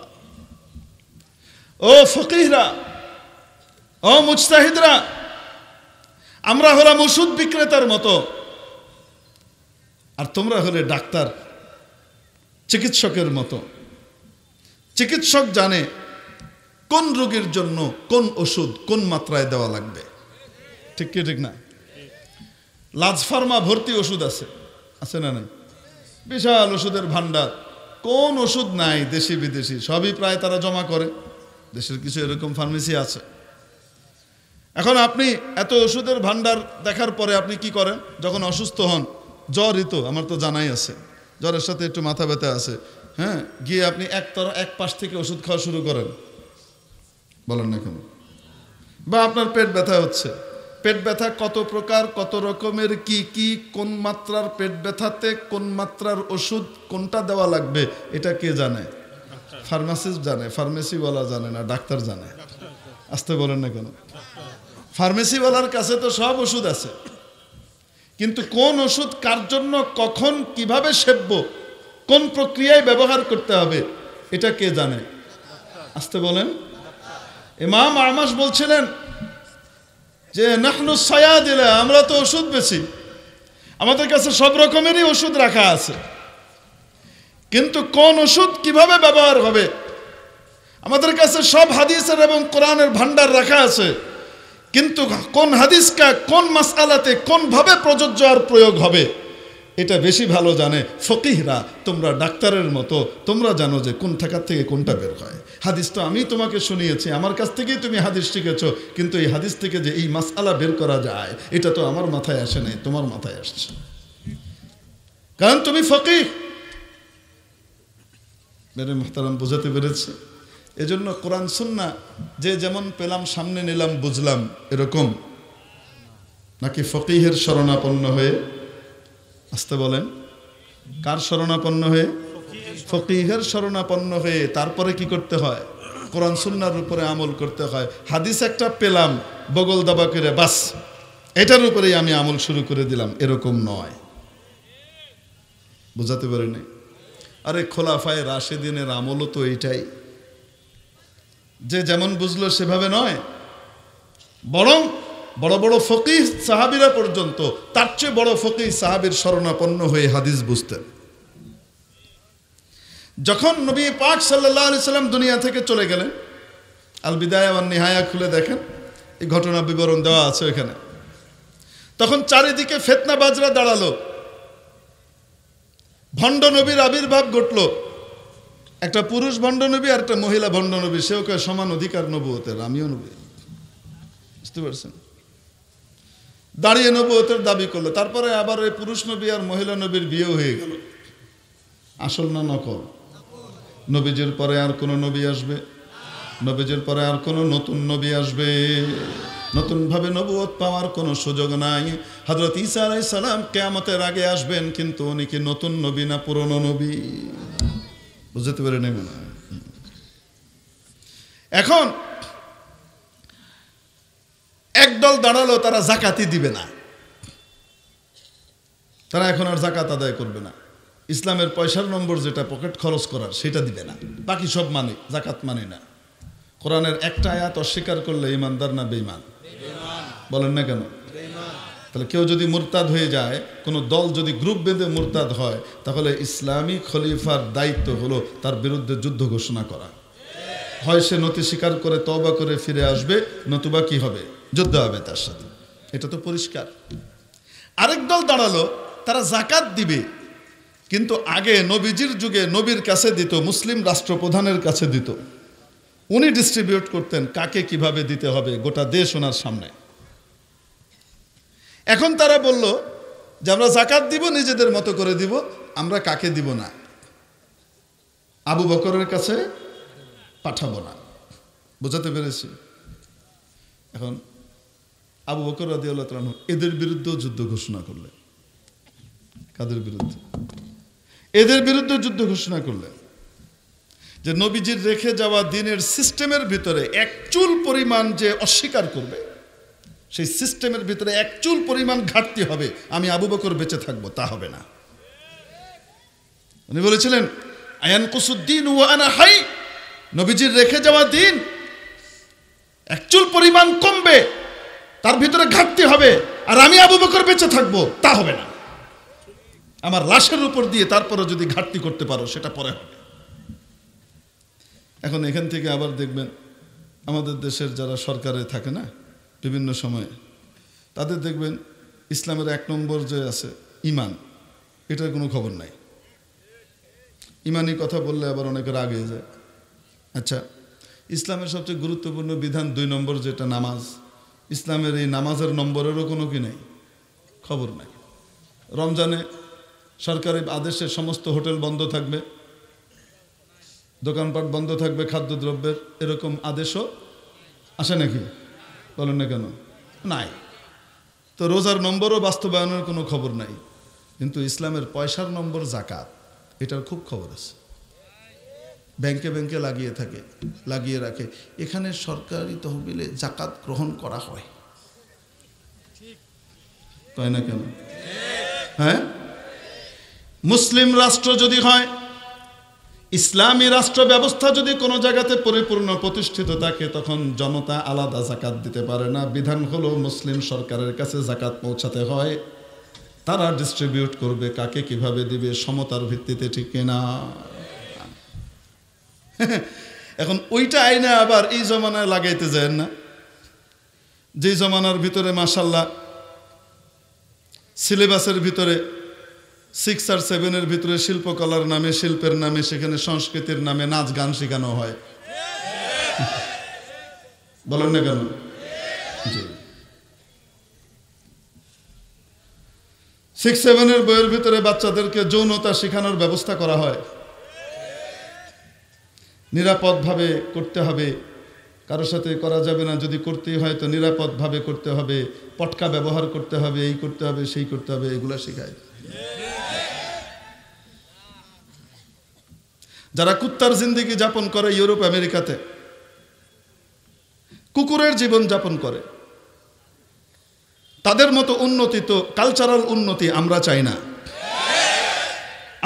ও ফকিহরা, ও মুজতাহিদরা, আমরা হলাম ওষুধ বিক্রেতার মতো, আর তোমরা হলে ডাক্তার, চিকিৎসকের মতো। চিকিৎসক জানে কোন রোগীর জন্য কোন ওষুধ কোন মাত্রায় দেওয়া লাগবে, ঠিক কি ঠিক না? লাজ ফার্মা ভর্তি ওষুধ আছে, আছে না নাই? বিশাল ওষুধের ভান্ডার, কোন ওষুধ নাই দেশি বিদেশি সবই প্রায় তারা জমা করে। দেশের কিছু এরকম ফার্মেসি আছে। এখন আপনি এত ওষুধের ভান্ডার দেখার পরে আপনি কি করেন? যখন অসুস্থ হন, জ্বরই তো আমার তো জানাই আছে, জ্বরের সাথে একটু মাথা ব্যথা আছে, হ্যাঁ, গিয়ে আপনি এক পাশ থেকে ওষুধ খাওয়া শুরু করেন, বলেন না কেন? বা আপনার পেট ব্যথা হচ্ছে, পেট ব্যথা কত প্রকার, কত রকমের, কি কি, কোন মাত্রার পেট ব্যথাতে কোন মাত্রার ওষুধ কোনটা দেওয়া লাগবে, এটা কে জানে? ফার্মাসিস্ট জানে, ফার্মেসিওয়ালা জানে না, ডাক্তার জানে। আসতে বলেন না কেন? ফার্মেসিওয়ালার কাছে তো সব ওষুধ আছে, কিন্তু কোন ওষুধ কার জন্য, কখন, কিভাবে সেবব, কোন প্রক্রিয়ায় ব্যবহার করতে হবে, এটা কে জানে? আসতে বলেন। ইমাম আমাশ বলছিলেন যে নাহনু সায়াদিলা, আমরা তো ওষুধ বেচি, আমাদের কাছে সব রকমেরই ওষুধ রাখা আছে, কিন্তু কোন ওষুধ কিভাবে ব্যবহার হবে, আমাদের কাছে সব হাদিসের এবং কোরআনের ভান্ডার রাখা আছে, কিন্তু কোন হাদিসটা কোন মাসআলাতে কোন ভাবে প্রযোজ্য আর প্রয়োগ হবে এটা বেশি ভালো জানে ফকিহরা। তোমরা ডাক্তারের মতো, তোমরা জানো যে কোন ঠাকার থেকে কোনটা বের হয়। হাদিস তো আমি তোমাকে শুনিয়েছি, আমার কাছ থেকেই তুমি হাদিস শিখেছ, কিন্তু এই হাদিস থেকে যে এই মাসআলা বের করা যায় এটা তো আমার মাথায় আসে নাই, তোমার মাথায় আসছে, কারণ তুমি ফকিহ। মেরে মুহতারাম, বুঝাতে পেরেছে? এজন্য কোরআন সুন্নাহ যে যেমন পেলাম সামনে নিলাম বুঝলাম এরকম নাকি ফকিহের শরণাপন্ন হয়ে? আসতে বলেন, কার শরণাপন্ন হয়ে? ফকিহের শরণাপন্ন হয়ে। তারপরে কি করতে হয়? কোরআন সুন্নাহর উপরে আমল করতে হয়। হাদিস একটা পেলাম, বগল দাবা করে বাস এটার উপরেই আমি আমল শুরু করে দিলাম, এরকম নয়। বুঝাতে পারিনি? আরে খোলাফায়ে রাশেদিনের আমলও তো এইটাই, যে যেমন বুঝলো সেভাবে নয়, বরং বড় বড় ফকিহ সাহাবীরা পর্যন্ত তার চেয়ে বড় ফকিহ সাহাবীর শরণাপন্ন হয়ে হাদিস বুঝতেন। যখন নবী পাক সাল্লাল্লাহু আলাইহি সাল্লাম দুনিয়া থেকে চলে গেলেন, আল বিদায়া ওয়ান নিহায়া খুলে দেখেন, এই ঘটনা বিবরণ দেওয়া আছে এখানে। তখন চারিদিকে ফিতনাবাজরা দাঁড়ালো, ভণ্ড নবীর আবির্ভাব ঘটলো। একটা পুরুষ ভণ্ড নবী আর একটা মহিলা ভণ্ড নবী, সেও কয় সমান অধিকার নবুয়তের, আমিও নবী। বুঝতে পারছেন? দাঁড়িয়ে নবুয়তের দাবি করলো। তারপরে আবার ওই পুরুষ নবী আর মহিলা নবীর বিয়েও হয়ে গেল। আসল না নকল? নবীজির পরে আর কোন নবী আসবে? নবীজির পরে আর কোন নতুন নবী আসবে? নতুনভাবে নবুয়ত পাওয়ার কোনো সুযোগ নাই। হযরত ঈসা আলাইহিস সালাম কিয়ামতের আগে আসবেন, কিন্তু উনি কি নতুন নবী না পুরনো নবী? বুঝতে পারেন? এখন একদল দাঁড়ালো, তারা যাকাতই দিবে না, তারা এখন আর যাকাত আদায় করবে না। ইসলামের পয়সার নম্বর যেটা পকেট খরচ করার, সেটা দিবে না, বাকি সব মানে, যাকাত মানে না। কোরআনের একটা আয়াত অস্বীকার করলে ইমানদার না বেঈমান? বলেন না কেন? তাহলে কেউ যদি মুরতাদ হয়ে যায়, কোনো দল যদি গ্রুপ বেঁধে মুরতাদ হয়, তাহলে ইসলামী খলিফার দায়িত্ব হলো তার বিরুদ্ধে যুদ্ধ ঘোষণা করা। হয় সে নতি স্বীকার করে তওবা করে ফিরে আসবে, নতুবা কি হবে? যুদ্ধ হবে তার সাথে। এটা তো পরিষ্কার। আরেক দল দাঁড়ালো, তারা যাকাত দিবে, কিন্তু আগে নবীজির যুগে নবীর কাছে দিত, মুসলিম রাষ্ট্রপ্রধানের কাছে দিত, উনি ডিস্ট্রিবিউট করতেন কাকে কিভাবে দিতে হবে, গোটা দেশ ওনার সামনে। এখন তারা বলল যে আমরা যাকাত দিব, নিজেদের মতো করে দিব, আমরা কাকে দিব না, আবু বকরের কাছে পাঠাবো না। বোঝাতে পেরেছি? এখন আবু বকর রাদিয়াল্লাহু তাআলা আনহু এদের বিরুদ্ধেও যুদ্ধ ঘোষণা করলেন। কাদের বিরুদ্ধে? এদের বিরুদ্ধে যুদ্ধ ঘোষণা করলেন যে নবীজির রেখে যাওয়া দ্বীনের সিস্টেমের ভিতরে এক চুল পরিমাণ যে অস্বীকার করবে, সেই সিস্টেমের ভিতরে এক চুল পরিমাণ ঘাটতি হবে, আমি আবু বকর বেঁচে থাকবো, তা হবে না। উনি বলেছিলেন আয়ানকুসুদ্দিন ওয়া আনা হাই, নবীজির রেখে যাওয়া দ্বীন এক চুল পরিমাণ কমবে, তার ভিতরে ঘাটতি হবে, আর আমি আবু বকর বেঁচে থাকবো, তা হবে না। আমার লাশের উপর দিয়ে তারপরে যদি ঘাটতি করতে পারো, সেটা পরে হবে। এখন এখান থেকে আবার দেখবেন আমাদের দেশের যারা সরকারে থাকে না বিভিন্ন সময়ে, তাদের দেখবেন ইসলামের এক নম্বর যে আছে ঈমান, এটার কোনো খবর নাই। ঈমানি কথা বললে আবার অনেকে রাগ হয়ে যায়। আচ্ছা, ইসলামের সবচেয়ে গুরুত্বপূর্ণ বিধান 2 নম্বর যেটা নামাজ, ইসলামের এই নামাজের নম্বরেরও কোনো কি নেই, খবর নাই। রমজানে সরকারি আদেশে সমস্ত হোটেল বন্ধ থাকবে, দোকানপাট বন্ধ থাকবে খাদ্যদ্রব্যের, এরকম আদেশও আসে নাকি? বলেন না কেন? নাই। তো রোজার নম্বরও বাস্তবায়নের কোনো খবর নাই, কিন্তু ইসলামের পয়সার নম্বর যাকাত, এটার খুব খবর আছে। ব্যাংকে ব্যাংকে লাগিয়ে থাকে, লাগিয়ে রাখে, এখানে সরকারি তহবিলে যাকাত গ্রহণ করা হয়, কয় না কেন? হ্যাঁ, মুসলিম রাষ্ট্র যদি হয়, ইসলামী রাষ্ট্র ব্যবস্থা যদি কোনো জায়গাতে পরিপূর্ণ প্রতিষ্ঠিত থাকে, তখন জনতা আলাদা যাকাত দিতে পারে না। বিধান হলো মুসলিম সরকারের কাছে যাকাত পৌঁছাতে হয়, তারা ডিস্ট্রিবিউট করবে, কাকে কিভাবে দিবে, সমতার ভিত্তিতে, ঠিক কিনা? এখন ওইটা আইনা আবার এই জমানায় লাগাইতে যায় না, যেই জমানার ভিতরে মাশাআল্লাহ সিলেবাসের ভিতরে 6 আর 7 ভিতরে শিল্পকলার নামে, শিল্পের নামে, সেখানে সংস্কৃতির নামে নাচ গান শেখানো হয়। বলেন না কেন? 6-7 বইয়ের ভিতরে বাচ্চাদেরকে যৌনতা শেখানোর ব্যবস্থা করা হয়। নিরাপদভাবে করতে হবে, কারোর সাথে করা যাবে না, যদি করতেই হয় তো নিরাপদভাবে করতে হবে, পটকা ব্যবহার করতে হবে, এই করতে হবে, সেই করতে হবে, এগুলো শেখায়। যারা কুত্তার জিন্দেগি যাপন করে ইউরোপ আমেরিকাতে, কুকুরের জীবন যাপন করে, তাদের মতো উন্নতি তো কালচারাল উন্নতি আমরা চাই না।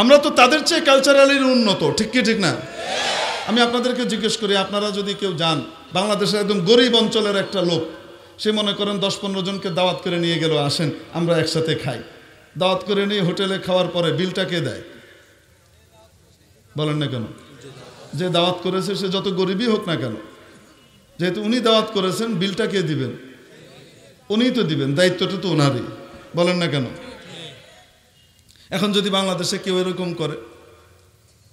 আমরা তো তাদের চেয়ে কালচারালি উন্নত, ঠিক কি ঠিক না? আমি আপনাদেরকে জিজ্ঞেস করি, আপনারা যদি কেউ যান বাংলাদেশের একদম গরিব অঞ্চলের একটা লোক, সে মনে করেন 10-15 জনকে দাওয়াত করে নিয়ে গেল, আসেন আমরা একসাথে খাই। দাওয়াত করে নিয়ে হোটেলে খাওয়ার পরে বিলটা কে দেয়? বলেন না কেন? যে দাওয়াত করেছে সে যত গরিবই হোক না কেন, যেহেতু উনি দাওয়াত করেছেন, বিলটা কে দিবেন? উনিই তো দিবেন, দায়িত্বটা তো ওনারই। বলেন না কেন? এখন যদি বাংলাদেশে কেউ এরকম করে,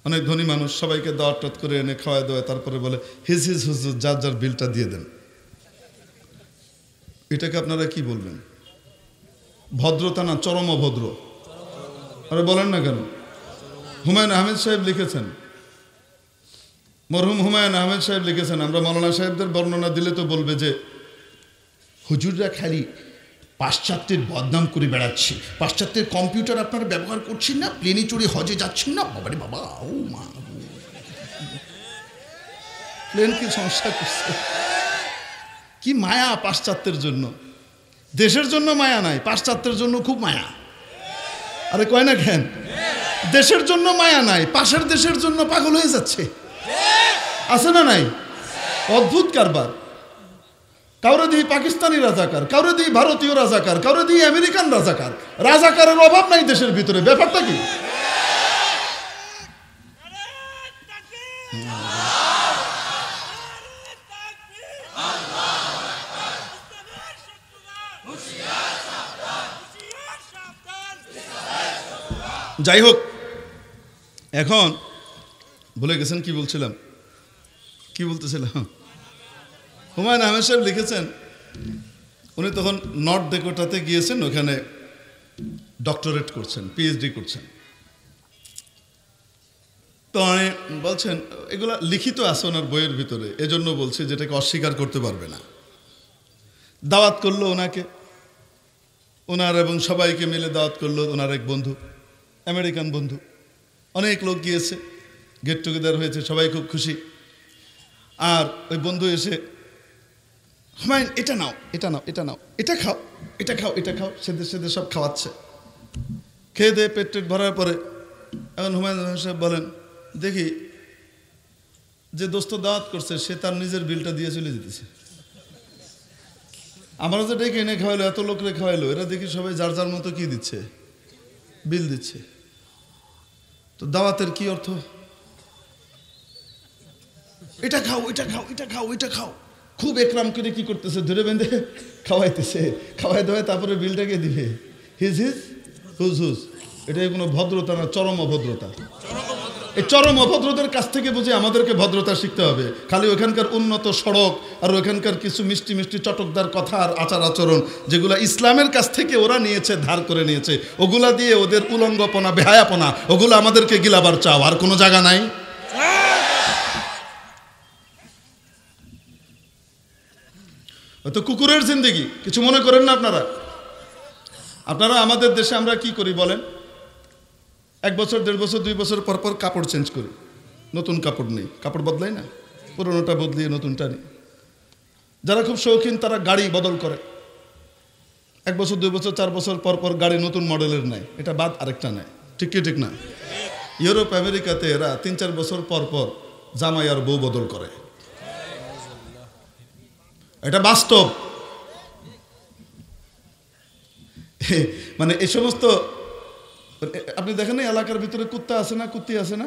অনেক ধনী মানুষ সবাইকে দাওয়াত টাত করে এনে খাওয়ায় দেওয়া, তারপরে বলে হিজ হিজ হুজুর যার যার বিলটা দিয়ে দেন, এটাকে আপনারা কি বলবেন? ভদ্রতা না চরম অভদ্র? আরে বলেন না কেন? হুমায়ুন আহমেদ সাহেব লিখেছেন, মরহুম হুমায়ুন আহমেদ সাহেব লিখেছেন, আমরা মৌলানা সাহেবদের বর্ণনা দিলে তো বলবে যে হুজুররা খালি পাশ্চাত্যের বদনাম করে বেড়াচ্ছে, পাশ্চাত্যের কম্পিউটার আপনারা ব্যবহার করছেন না, প্লেনে চড়ে হজে যাচ্ছেন না, বাবারে বাবা, ও মা, প্লেন কি সমস্যা করছে? কি মায়া পাশ্চাত্যের জন্য! দেশের জন্য মায়া নাই, পাশ্চাত্যের জন্য খুব মায়া। আরে কয় না কেন? দেশের জন্য মায়া নাই, পাশের দেশের জন্য পাগল হয়ে যাচ্ছে। আছে না নাই? অদ্ভুত কারবার। কাউরে দিই পাকিস্তানি রাজাকার, কাউরে দিই ভারতীয় রাজাকার, কাউরে দিই আমেরিকান রাজাকার। রাজাকারের অভাব নাই দেশের ভিতরে, ব্যাপারটা কি? যাই হোক, এখন ভুলে গেছেন কি বলছিলাম, কি বলতেছিলাম? হুমায়ুন আহমেদ সাহেব লিখেছেন, উনি তখন নর্থ ডেকোটাতে গিয়েছেন, ওখানে ডক্টরেট করছেন, পিএইচডি করছেন। তো উনি বলছেন, এগুলা লিখিত আছে ওনার বইয়ের ভিতরে, এজন্য বলছি যেটাকে অস্বীকার করতে পারবে না। দাওয়াত করলো ওনাকে, ওনার এবং সবাইকে মিলে দাওয়াত করলো ওনার এক বন্ধু, আমেরিকান বন্ধু। অনেক লোক গিয়েছে, গেট টুগেদার হয়েছে, সবাই খুব খুশি। আর ওই বন্ধু এসে, হুমায়ুন এটা নাও, এটা নাও, এটা নাও, এটা খাও, এটা খাও, এটা খাও, সেদের সেদের সব খাওয়াচ্ছে। খেয়ে দিয়ে পেট টেট ভরার পরে এখন হুমায়ুন সাহেব বলেন, দেখি যে দোস্ত দাওয়াত করছে সে তার নিজের বিলটা দিয়ে চলে যেতেছে। আমরা যে ডেকে এনে খাওয়াইলো, এত লোকরে খাওয়াইলো, এরা দেখি সবাই যার যার মতো কি দিচ্ছে, বিল দিচ্ছে। তো দাওয়াতের কি অর্থ? এটা খাও, এটা খাও, এটা খাও, এটা খাও, খুব একরাম করে কি করতেছে, ধরে বেঁধে খাওয়াইতেছে, খাওয়াই দেওয়ায় তারপরে বিলটাকে দিবে। হিজ হিজ হুজ হুজ, এটাই কোনো ভদ্রতা না, চরম অভদ্রতা। এই চরম অভদ্রতার কাছ থেকে বুঝে আমাদেরকে ভদ্রতা শিখতে হবে। খালি ওখানকার উন্নত সড়ক আর ওখানকার কিছু মিষ্টি মিষ্টি চটকদার কথা আর আচার আচরণ, যেগুলো ইসলামের কাছ থেকে ওরা নিয়েছে, ধার করে নিয়েছে, ওগুলা দিয়ে ওদের উলঙ্গপনা, বেহায়াপনা, ওগুলো আমাদেরকে গিলাবার চাও, আর কোনো জায়গা নাই। তো কুকুরের জিন্দেগি, কিছু মনে করেন না আপনারা। আপনারা আমাদের দেশে আমরা কি করি বলেন? 1 বছর, 1.5 বছর, 2 বছর পর পর কাপড় চেঞ্জ করি, নতুন কাপড় নেই, কাপড় বদলাই না, পুরোনোটা বদলিয়ে নতুনটা নিই। যারা খুব শৌখিন তারা গাড়ি বদল করে, 1 বছর, 2 বছর, 4 বছর পর পর গাড়ি নতুন মডেলের নেয়, এটা বাদ আরেকটা নেয়, ঠিক কি ঠিক না? ইউরোপ আমেরিকাতে এরা 3-4 বছর পর পর জামাই আর বউ বদল করে, এটা বাস্তব। মানে এই সমস্ত, আপনি দেখেন না এলাকার ভিতরে কুত্তা আছে না, কুত্তি আছে না,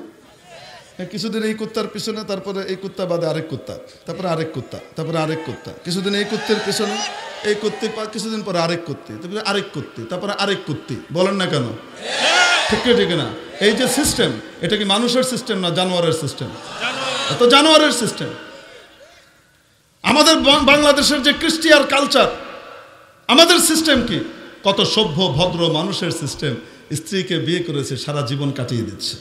কিছুদিন এই কুত্তার পিছনে, তারপরে এই কুত্তা বাদে আরেক কুত্তা, তারপরে আরেক কুত্তা, তারপরে আরেক কুত্তা, কিছুদিন এই কুত্তের পিছনে এই কুত্তি, কিছুদিন পরে আরেক কুত্তি, তারপরে আরেক কুত্তি, তারপরে আরেক কুত্তি। বলেন না কেন? ঠিক ঠিক না? এই যে সিস্টেম, এটা কি মানুষের সিস্টেম না জানোয়ারের সিস্টেম? তো জানোয়ারের সিস্টেম। আমাদের বাংলাদেশের যে ক্রিশ্চিয়ান কালচার, আমাদের সিস্টেম কি? কত সভ্য ভদ্র মানুষের সিস্টেম, স্ত্রীকে বিয়ে করেছে, সারা জীবন কাটিয়ে দিচ্ছে।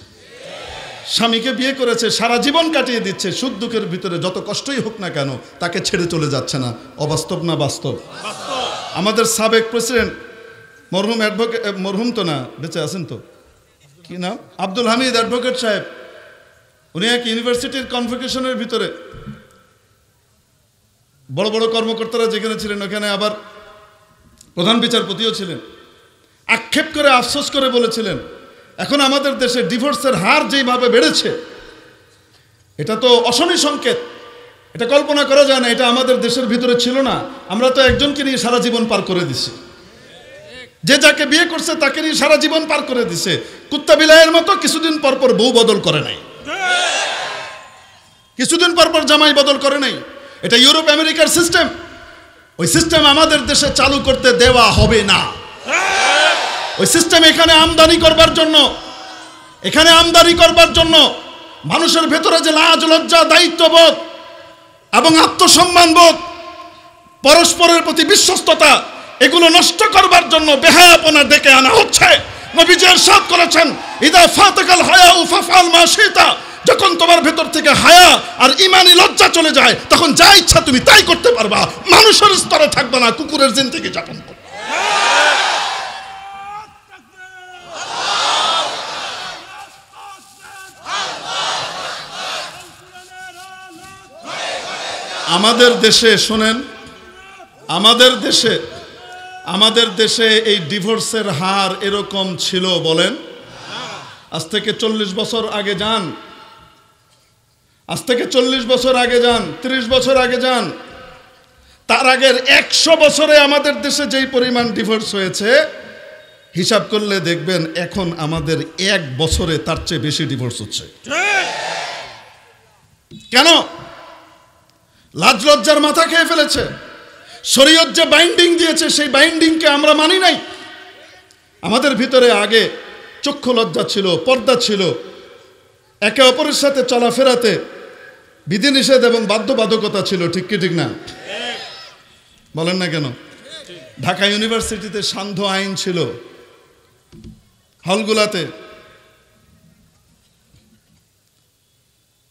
স্বামীকে বিয়ে করেছে, সারা জীবন কাটিয়ে দিচ্ছে, সুখ দুঃখের ভিতরে যত কষ্টই হোক না কেন তাকে ছেড়ে চলে যাচ্ছে না। অবাস্তব না বাস্তব? আমাদের সাবেক প্রেসিডেন্ট মরহুম অ্যাডভোকেট, মরহুম তো না, বেঁচে আছেন তো, কি নাম, আব্দুল হামিদ অ্যাডভোকেট সাহেব, উনি এক ইউনিভার্সিটির কনভোকেশনের ভিতরে বড় বড় কর্মকর্তারা যেখানে ছিলেন ওখানে আবার প্রধান বিচারপতিও ছিলেন, আক্ষেপ করে আফসোস করে বলেছিলেন, এখন আমাদের দেশে ডিভোর্সের হার যেইভাবে বেড়েছে এটা তো অশনি সংকেত, এটা কল্পনা করা যায় না, এটা আমাদের দেশের ভিতরে ছিল না। আমরা তো একজনকে নিয়ে সারা জীবন পার করে দিছি, যে যাকে বিয়ে করছে তাকে নিয়ে সারা জীবন পার করে দিছে। কুত্তা বিলাইয়ের মতো কিছুদিন পর পর বউ বদল করে নাই, কিছুদিন পর পর জামাই বদল করে নাই। এটা ইউরোপ আমেরিকার সিস্টেম, ওই সিস্টেম আমাদের দেশে চালু করতে দেওয়া হবে না। ওই সিস্টেম এখানে আমদানি করবার জন্য মানুষের ভেতরে যে লাজ লজ্জা, দায়িত্ববোধ এবং আত্মসম্মানবোধ, পরস্পরের প্রতি বিশ্বস্ততা, এগুলো নষ্ট করবার জন্য বেহায়াপনা ডেকে আনা হচ্ছে। নবীজি ইরশাদ করেছেন, ইদা ফাতাকাল হায়াউ ফাফআল মা শিতা, যখন তোমার ভেতর থেকে হায়া আর ঈমানি লজ্জা চলে যায় তখন যা ইচ্ছা তুমি তাই করতে পারবা, মানুষের স্তরে থাকবে না, কুকুরের জিন্দেগি যাপন করবে। আমাদের দেশে শোনেন, আমাদের দেশে এই ডিভোর্সের হার এরকম ছিল বলেন? আজ থেকে 40 বছর আগে যান, আজ থেকে 40 বছর আগে যান, 30 বছর আগে যান, তার আগের 100 বছরে আমাদের দেশে যেই পরিমাণ ডিভোর্স হয়েছে হিসাব করলে দেখবেন এখন আমাদের 1 বছরে তার চেয়ে বেশি ডিভোর্স হচ্ছে। কেন? লাজ লজ্জার মাথা খেয়ে ফেলেছে। শরীয়ত যে বাইন্ডিং দিয়েছে সেই বাইন্ডিংকে আমরা মানি নাই। আমাদের ভিতরে আগে চক্ষু লজ্জা ছিল, পর্দা ছিল, একে অপরের সাথে চলাফেরাতে বিধিনিষেধ এবং বাধ্যবাধকতা ছিল, ঠিক কি ঠিক না? বলেন না কেন? ঢাকা ইউনিভার্সিটিতে সান্ধ্য আইন ছিল, হলগুলাতে,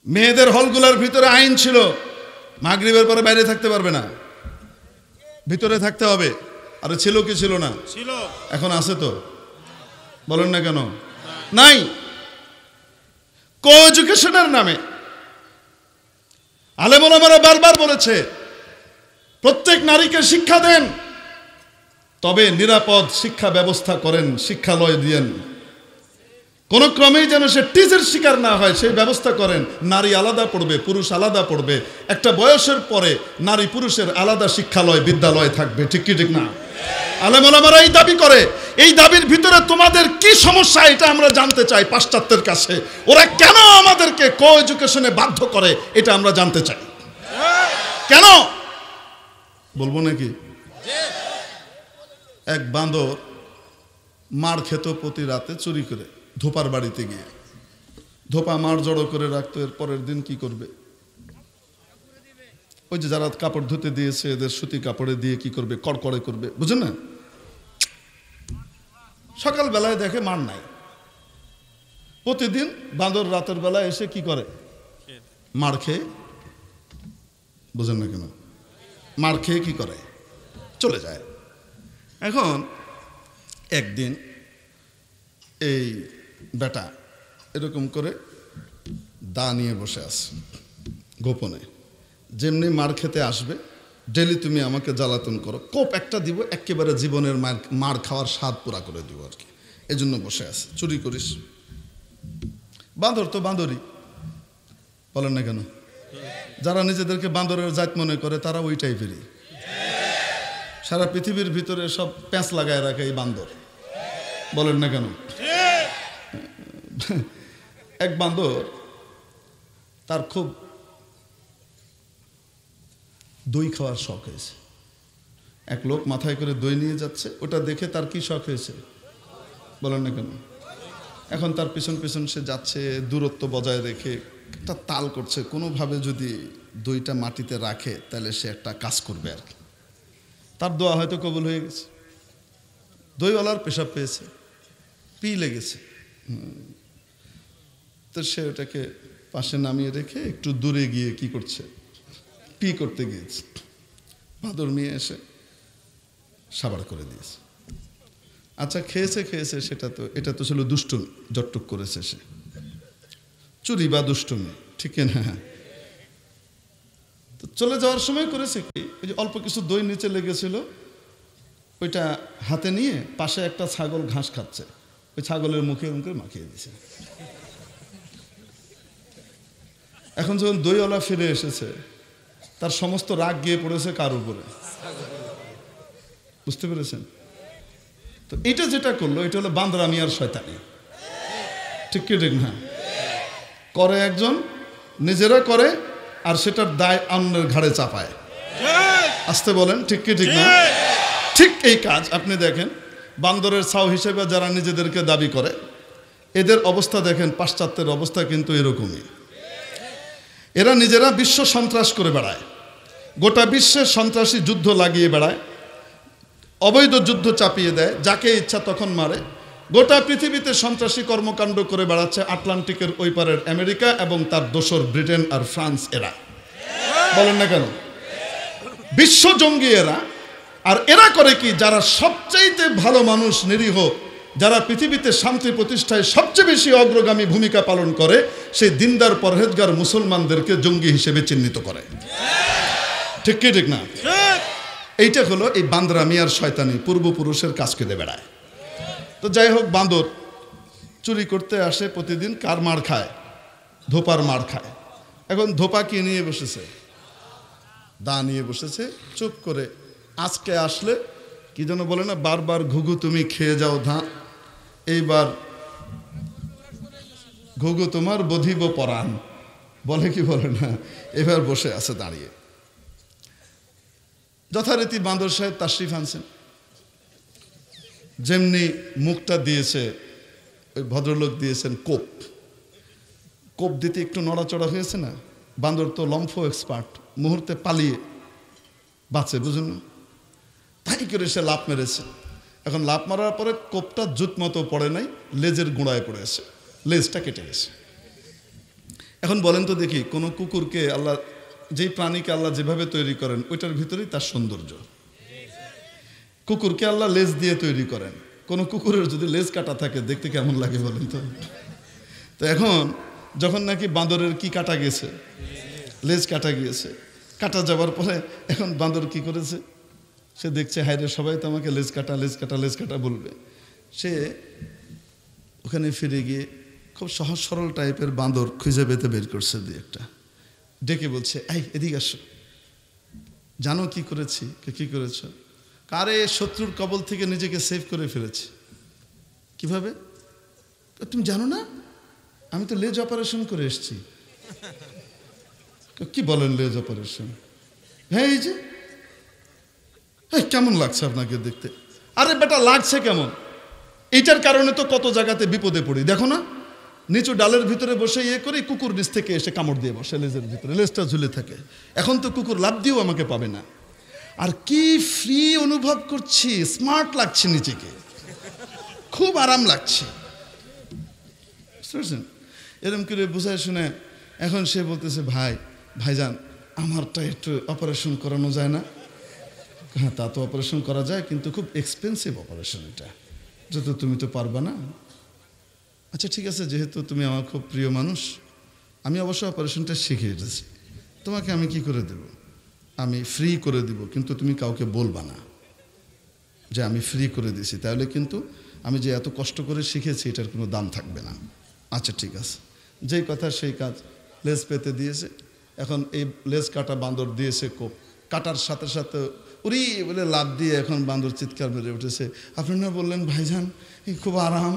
মেয়েদের হলগুলার ভিতরে আইন ছিল, মাগরিবের পরে বাইরে থাকতে পারবে না, ভিতরে থাকতে হবে। আরে ছিল কি ছিল না? ছিল। এখন আছে তো? বলেন না কেন? নাই। কো এডুকেশনের নামে আলেম ওলামারা বারবার বলেছে প্রত্যেক নারীকে শিক্ষা দেন, তবে নিরাপদ শিক্ষা ব্যবস্থা করেন, শিক্ষালয় দিয়েন, কোন ক্রমেই যেন সে টিজের শিকার না হয় সেই ব্যবস্থা করেন। নারী আলাদা পড়বে, পুরুষ আলাদা পড়বে, একটা বয়সের পরে নারী পুরুষের আলাদা শিক্ষালয় বিদ্যালয় থাকবে, ঠিক কি ঠিক না? আলেম ওলামারা এই দাবি করে। এই দাবির ভিতরে তোমাদের কি সমস্যা এটা আমরা জানতে চাই পাশ্চাত্যের কাছে। ওরা কেন আমাদেরকে কো এডুকেশনে বাধ্য করে এটা আমরা জানতে চাই। কেন বলবো নাকি? এক বান্দর মার খেত প্রতি রাতে চুরি করে, ধোপার বাড়িতে গিয়ে ধোপা মার জড়ো করে রাখতো। এর পরের দিন কি করবে? ওই যে যারা কাপড় ধুতে দিয়েছে এদের সুতি কাপড়ে দিয়ে কি করবে? কড়কড়ে করবে, বুঝেন না? সকালবেলায় দেখে মার নাই। প্রতিদিন বাঁদর রাতের বেলায় এসে কি করে? মার খেয়ে, বুঝেন না কেন? মার খেয়ে কি করে? চলে যায়। এখন একদিন এই বেটা এরকম করে দা নিয়ে বসে আছে গোপনে, যেমনি মার খেতে আসবে ডেলি তুমি আমাকে জ্বালাতন করো, কোপ একটা দিব, একেবারে জীবনের মার খাওয়ার স্বাদ পুরা করে দিব আর কি, এই জন্য বসে আছে। চুরি করিস। বাঁদর তো বাঁদরই, বলেন না কেন? যারা নিজেদেরকে বাঁদরের জাত মনে করে তারা ওই টাইপেরই। সারা পৃথিবীর ভিতরে সব প্যাঁচ লাগায় রাখে এই বান্দর, বলেন না কেন? এক বান্দর, তার খুব দই খাওয়ার শখ হয়েছে। এক লোক মাথায় করে দই নিয়ে যাচ্ছে, ওটা দেখে তার কি শখ হয়েছে? বলেন না কেন? এখন তার পিছন পিছন সে যাচ্ছে, দূরত্ব বজায় রেখে একটা তাল করছে, কোনোভাবে যদি দইটা মাটিতে রাখে তাহলে সে একটা কাজ করবে আর কি। তার দোয়া হয়তো কবুল হয়ে গেছে। দইওয়ালার পেশাব পেয়েছে, পি লেগেছে। তো সে ওটাকে পাশে নামিয়ে রেখে একটু দূরে গিয়ে কি করছে, পি করতে গিয়েছে। বাঁদর মেয়ে এসে সাবার করে দিয়েছে। আচ্ছা খেয়েছে, এটা তো ছিল দুষ্টুমি, জটটুক করেছে সে, চুরি বা দুষ্টুমি, ঠিক না? তো চলে যাওয়ার সময় করেছে কি, ওই যে অল্প কিছু দই নিচে লেগেছিল, ওইটা হাতে নিয়ে পাশে একটা ছাগল ঘাস খাচ্ছে, ওই ছাগলের মুখে মুখে মাখিয়ে দিয়েছে। এখন যখন দইওয়ালা ফিরে এসেছে, তার সমস্ত রাগ গিয়ে পড়েছে কার উপরে? বুঝতে পেরেছেন? তো এটা যেটা করলো, এটা হলো বান্দরামি আর শয়তানি, ঠিক কি ঠিক না? করে একজন, নিজেরা করে, আর সেটার দায় অন্যের ঘাড়ে চাপায়। আসতে বলেন, ঠিক কি ঠিক না? ঠিক এই কাজ আপনি দেখেন, বান্দরের ছাও হিসেবে যারা নিজেদেরকে দাবি করে, এদের অবস্থা দেখেন, পাশ্চাত্যের অবস্থা কিন্তু এরকমই। এরা নিজেরা বিশ্ব সন্ত্রাস করে বেড়ায়, গোটা বিশ্বের সন্ত্রাসী যুদ্ধ লাগিয়ে বেড়ায়, অবৈধ যুদ্ধ চাপিয়ে দেয়, যাকে ইচ্ছা তখন মারে, গোটা পৃথিবীতে সন্ত্রাসী কর্মকাণ্ড করে বেড়াচ্ছে। আটলান্টিকের ওই পারের আমেরিকা এবং তার দোসর ব্রিটেন আর ফ্রান্স, এরা বলেন না কেন বিশ্ব জঙ্গি এরা। আর এরা করে কি, যারা সবচাইতে ভালো মানুষ, নিরীহ, যারা পৃথিবীতে শান্তি প্রতিষ্ঠায় সবচেয়ে বেশি অগ্রগামী ভূমিকা পালন করে, সেই দিনদার পরহেজগার মুসলমানদেরকে জঙ্গি হিসেবে চিহ্নিত করে, ঠিক কি ঠিক না? এইটা হলো এই বান্দরামি আর শয়তানি, পূর্বপুরুষের কাজ করে বেড়ায়। তো যাই হোক, বান্দর চুরি করতে আসে প্রতিদিন, কার মার খায়? ধোপার মার খায়। এখন ধোপা কি নিয়ে বসেছে? দা নিয়ে বসেছে, চুপ করে। আজকে আসলে কি যেন বলে না, বারবার ঘুঘু তুমি খেয়ে যাও ধা, এইবার ঘুঘু তোমার বধিব পরাণ, বলে কি বলে না? এবার বসে আছে দাঁড়িয়ে। যথারীতি বান্দর সাহেব তাশরিফ আনছেন। যেমনি মুখটা দিয়েছে, ওই ভদ্রলোক দিয়েছেন কোপ। কোপ দিতে একটু নড়াচড়া হয়েছে না, বান্দর তো লম্ফ এক্সপার্ট, মুহূর্তে পালিয়ে বাঁচে, বুঝুন না? তাই করে সে লাফ মেরেছে। এখন লাফ মারার পরে কোপটা জুত মতো পড়ে নাই, লেজের গোড়ায় পড়েছে, লেজটা কেটে গেছে। এখন বলেন তো দেখি, কোনো কুকুরকে আল্লাহ, যেই প্রাণীকে আল্লাহ যেভাবে তৈরি করেন, ওইটার ভিতরেই তার সৌন্দর্য। কুকুরকে আল্লাহ লেজ দিয়ে তৈরি করেন, কোনো কুকুরের যদি লেজ কাটা থাকে দেখতে কেমন লাগে বলেন তো? তো এখন যখন নাকি বান্দরের কি কাটা গেছে, লেজ কাটা গিয়েছে, কাটা যাওয়ার পরে এখন বান্দর কি করেছে, সে দেখছে হায়রে সবাই তো আমাকে লেজ কাটা লেজ কাটা লেজ কাটা বলবে। সে ওখানে ফিরে গিয়ে খুব সহজ সরল টাইপের বান্দর খুঁজে পেতে বের করছে, দিয়ে একটা ডেকে বলছে, এই এদিকে আসো, জানো কি করেছি? কি করেছ? কারে শত্রুর কবল থেকে নিজেকে সেভ করে ফেলেছি। কিভাবে? তুমি জানো না, আমি তো লেজ অপারেশন করে এসেছি। কি বলেন লেজ অপারেশন? হ্যাঁ, এই যে কেমন লাগছে আপনাকে দেখতে? আরে বেটা, লাগছে কেমন? এইটার কারণে তো কত জায়গাতে বিপদে পড়ি, দেখো না? নিচু ডালের ভিতরে বসে ইয়ে করি, কুকুর নিচ থেকে এসে কামড় দিয়ে বসে লেজের ভিতরে, লেজটা ঝুলে থাকে। এখন তো কুকুর লাফ দিয়েও আমাকে পাবে না। আর কি ফ্রি অনুভব করছি, স্মার্ট লাগছে, নিজেকে খুব আরাম লাগছে, বুঝতে এরকম করে বুঝায় শুনে এখন সে বলতেছে, ভাইজান আমারটা একটু অপারেশন করানো যায় না? হ্যাঁ, তা তো অপারেশন করা যায়, কিন্তু খুব এক্সপেন্সিভ অপারেশন এটা, যত তুমি তো পারবা না। আচ্ছা ঠিক আছে, যেহেতু তুমি আমার খুব প্রিয় মানুষ, আমি অবশ্য অপারেশনটা শিখে এসেছি, তোমাকে আমি কি করে দেব? আমি ফ্রি করে দিব, কিন্তু তুমি কাউকে বলবা না যে আমি ফ্রি করে দিয়েছি, তাহলে কিন্তু আমি যে এত কষ্ট করে শিখেছি এটার কোনো দাম থাকবে না। আচ্ছা ঠিক আছে, যেই কথা সেই কাজ, লেজ পেতে দিয়েছে। এখন এই লেজ কাটা বান্দর দিয়েছে কোপ, কাটার সাথে সাথে উড়ি বলে লাফ দিয়ে এখন বান্দর চিৎকার মেরে উঠেছে। আপনি না বললেন ভাইজান খুব আরাম,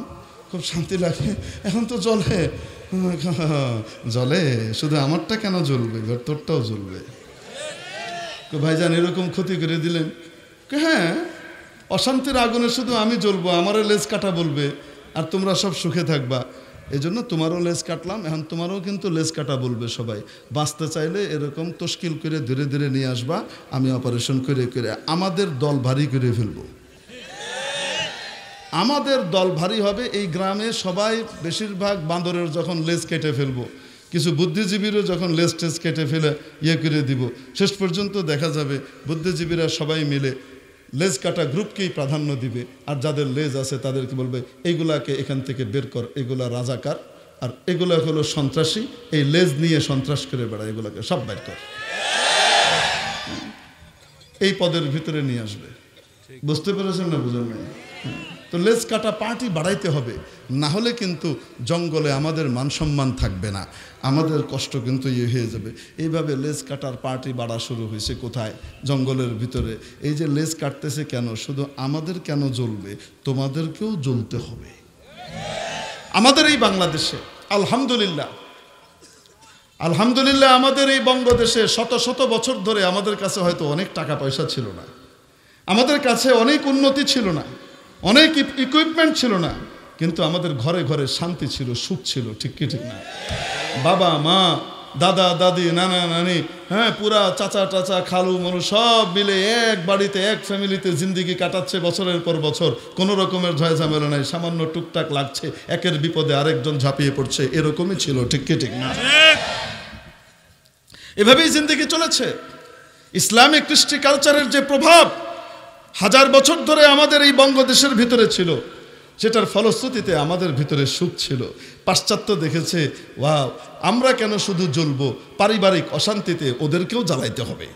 খুব শান্তি লাগে, এখন তো জ্বলে। জ্বলে? শুধু আমারটা কেন জ্বলবে, তোরটাও জ্বলবে। ভাইজান এরকম ক্ষতি করে দিলেন। হ্যাঁ, অশান্তির আগুনে শুধু আমি জ্বলবো, আমারও লেজ কাটা বলবে, আর তোমরা সব সুখে থাকবা। এই জন্য তোমারও লেজ কাটলাম, এখন তোমারও কিন্তু লেজ কাটা বলবে সবাই। বাঁচতে চাইলে এরকম তশকিল করে ধীরে ধীরে নিয়ে আসবা, আমি অপারেশন করে করে আমাদের দল ভারী করে ফেলবো। আমাদের দল ভারী হবে। এই গ্রামে সবাই বেশিরভাগ বান্দরের যখন লেজ কেটে ফেলবো, কিছু বুদ্ধিজীবীরও যখন লেজ টেজ কেটে ফেলে করে দিব, শেষ পর্যন্ত দেখা যাবে বুদ্ধিজীবীরা সবাই মিলে লেজ কাটা গ্রুপকেই প্রাধান্য দিবে, আর যাদের লেজ আছে তাদেরকে বলবে এইগুলাকে এখান থেকে বের কর, এগুলা রাজাকার, আর এগুলা হলো সন্ত্রাসী, এই লেজ নিয়ে সন্ত্রাস করে বেড়ায়, এগুলাকে সব বের কর। এই পদের ভিতরে নিয়ে আসবে। বুঝতে পেরেছেন না? বুঝেন নাই? তো লেজ কাটা পার্টি বাড়াইতে হবে, না হলে কিন্তু জঙ্গলে আমাদের মান সম্মান থাকবে না, আমাদের কষ্ট কিন্তু হয়ে যাবে। এইভাবে লেজ কাটার পার্টি বাড়া শুরু হয়েছে কোথায়? জঙ্গলের ভিতরে। এই যে লেজ কাটতেছে কেন? শুধু আমাদের কেন জ্বলবে, তোমাদেরকেও জ্বলতে হবে। আমাদের এই বাংলাদেশে আলহামদুলিল্লাহ, আলহামদুলিল্লাহ আমাদের এই বঙ্গদেশে শত শত বছর ধরে আমাদের কাছে হয়তো অনেক টাকা পয়সা ছিল না, আমাদের কাছে অনেক উন্নতি ছিল না, অনেক ইকুইপমেন্ট ছিল না, কিন্তু আমাদের ঘরে ঘরে শান্তি ছিল, সুখ ছিল। ঠিক কি ঠিক না? বাবা মা, দাদা দাদি, নানা নানি, হ্যাঁ, পুরা চাচা টাচা, খালু মনু সব মিলে এক বাড়িতে এক ফ্যামিলিতে জিন্দিগি কাটাচ্ছে বছরের পর বছর। কোনো রকমের ঝয় ঝামেলা নাই, সামান্য টুকটাক লাগছে, একের বিপদে আরেকজন ঝাঁপিয়ে পড়ছে, এরকমই ছিল। ঠিক কি ঠিক না? এভাবেই জিন্দিগি চলেছে। ইসলামিক কৃষ্টি কালচারের যে প্রভাব হাজার বছর ধরে আমাদের এই বঙ্গদেশের ভিতরে ছিল, সেটার ফলশ্রুতিতে আমাদের ভিতরে সুখ ছিল। পাশ্চাত্য দেখেছে, ওয়াও, আমরা কেন শুধু জ্বলবো, পারিবারিক অশান্তিতে ওদেরকেও জ্বালাইতে হবে।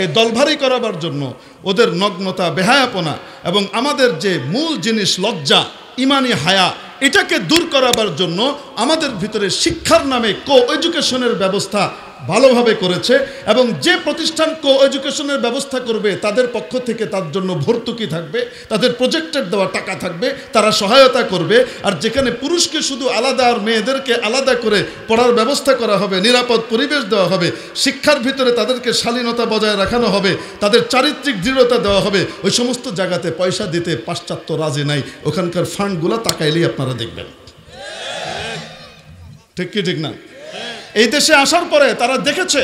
এই দলভারী করাবার জন্য ওদের নগ্নতা, বেহায়াপনা এবং আমাদের যে মূল জিনিস লজ্জা, ইমানি হায়া, এটাকে দূর করাবার জন্য আমাদের ভিতরে শিক্ষার নামে কো এডুকেশনের ব্যবস্থা ভালোভাবে করেছে। এবং যে প্রতিষ্ঠান কো এডুকেশনের ব্যবস্থা করবে তাদের পক্ষ থেকে তার জন্য ভর্তুকি থাকবে, তাদের প্রজেক্টের দেওয়া টাকা থাকবে, তারা সহায়তা করবে। আর যেখানে পুরুষকে শুধু আলাদা আর মেয়েদেরকে আলাদা করে পড়ার ব্যবস্থা করা হবে, নিরাপদ পরিবেশ দেওয়া হবে, শিক্ষার ভিতরে তাদেরকে শালীনতা বজায় রাখানো হবে, তাদের চারিত্রিক দৃঢ়তা দেওয়া হবে, ওই সমস্ত জায়গাতে পয়সা দিতে পাশ্চাত্য রাজি নাই। ওখানকার ফান্ডগুলো তাকাইলেই আপনারা দেখবেন। ঠিক কি ঠিক না? এই দেশে আসার পরে তারা দেখেছে,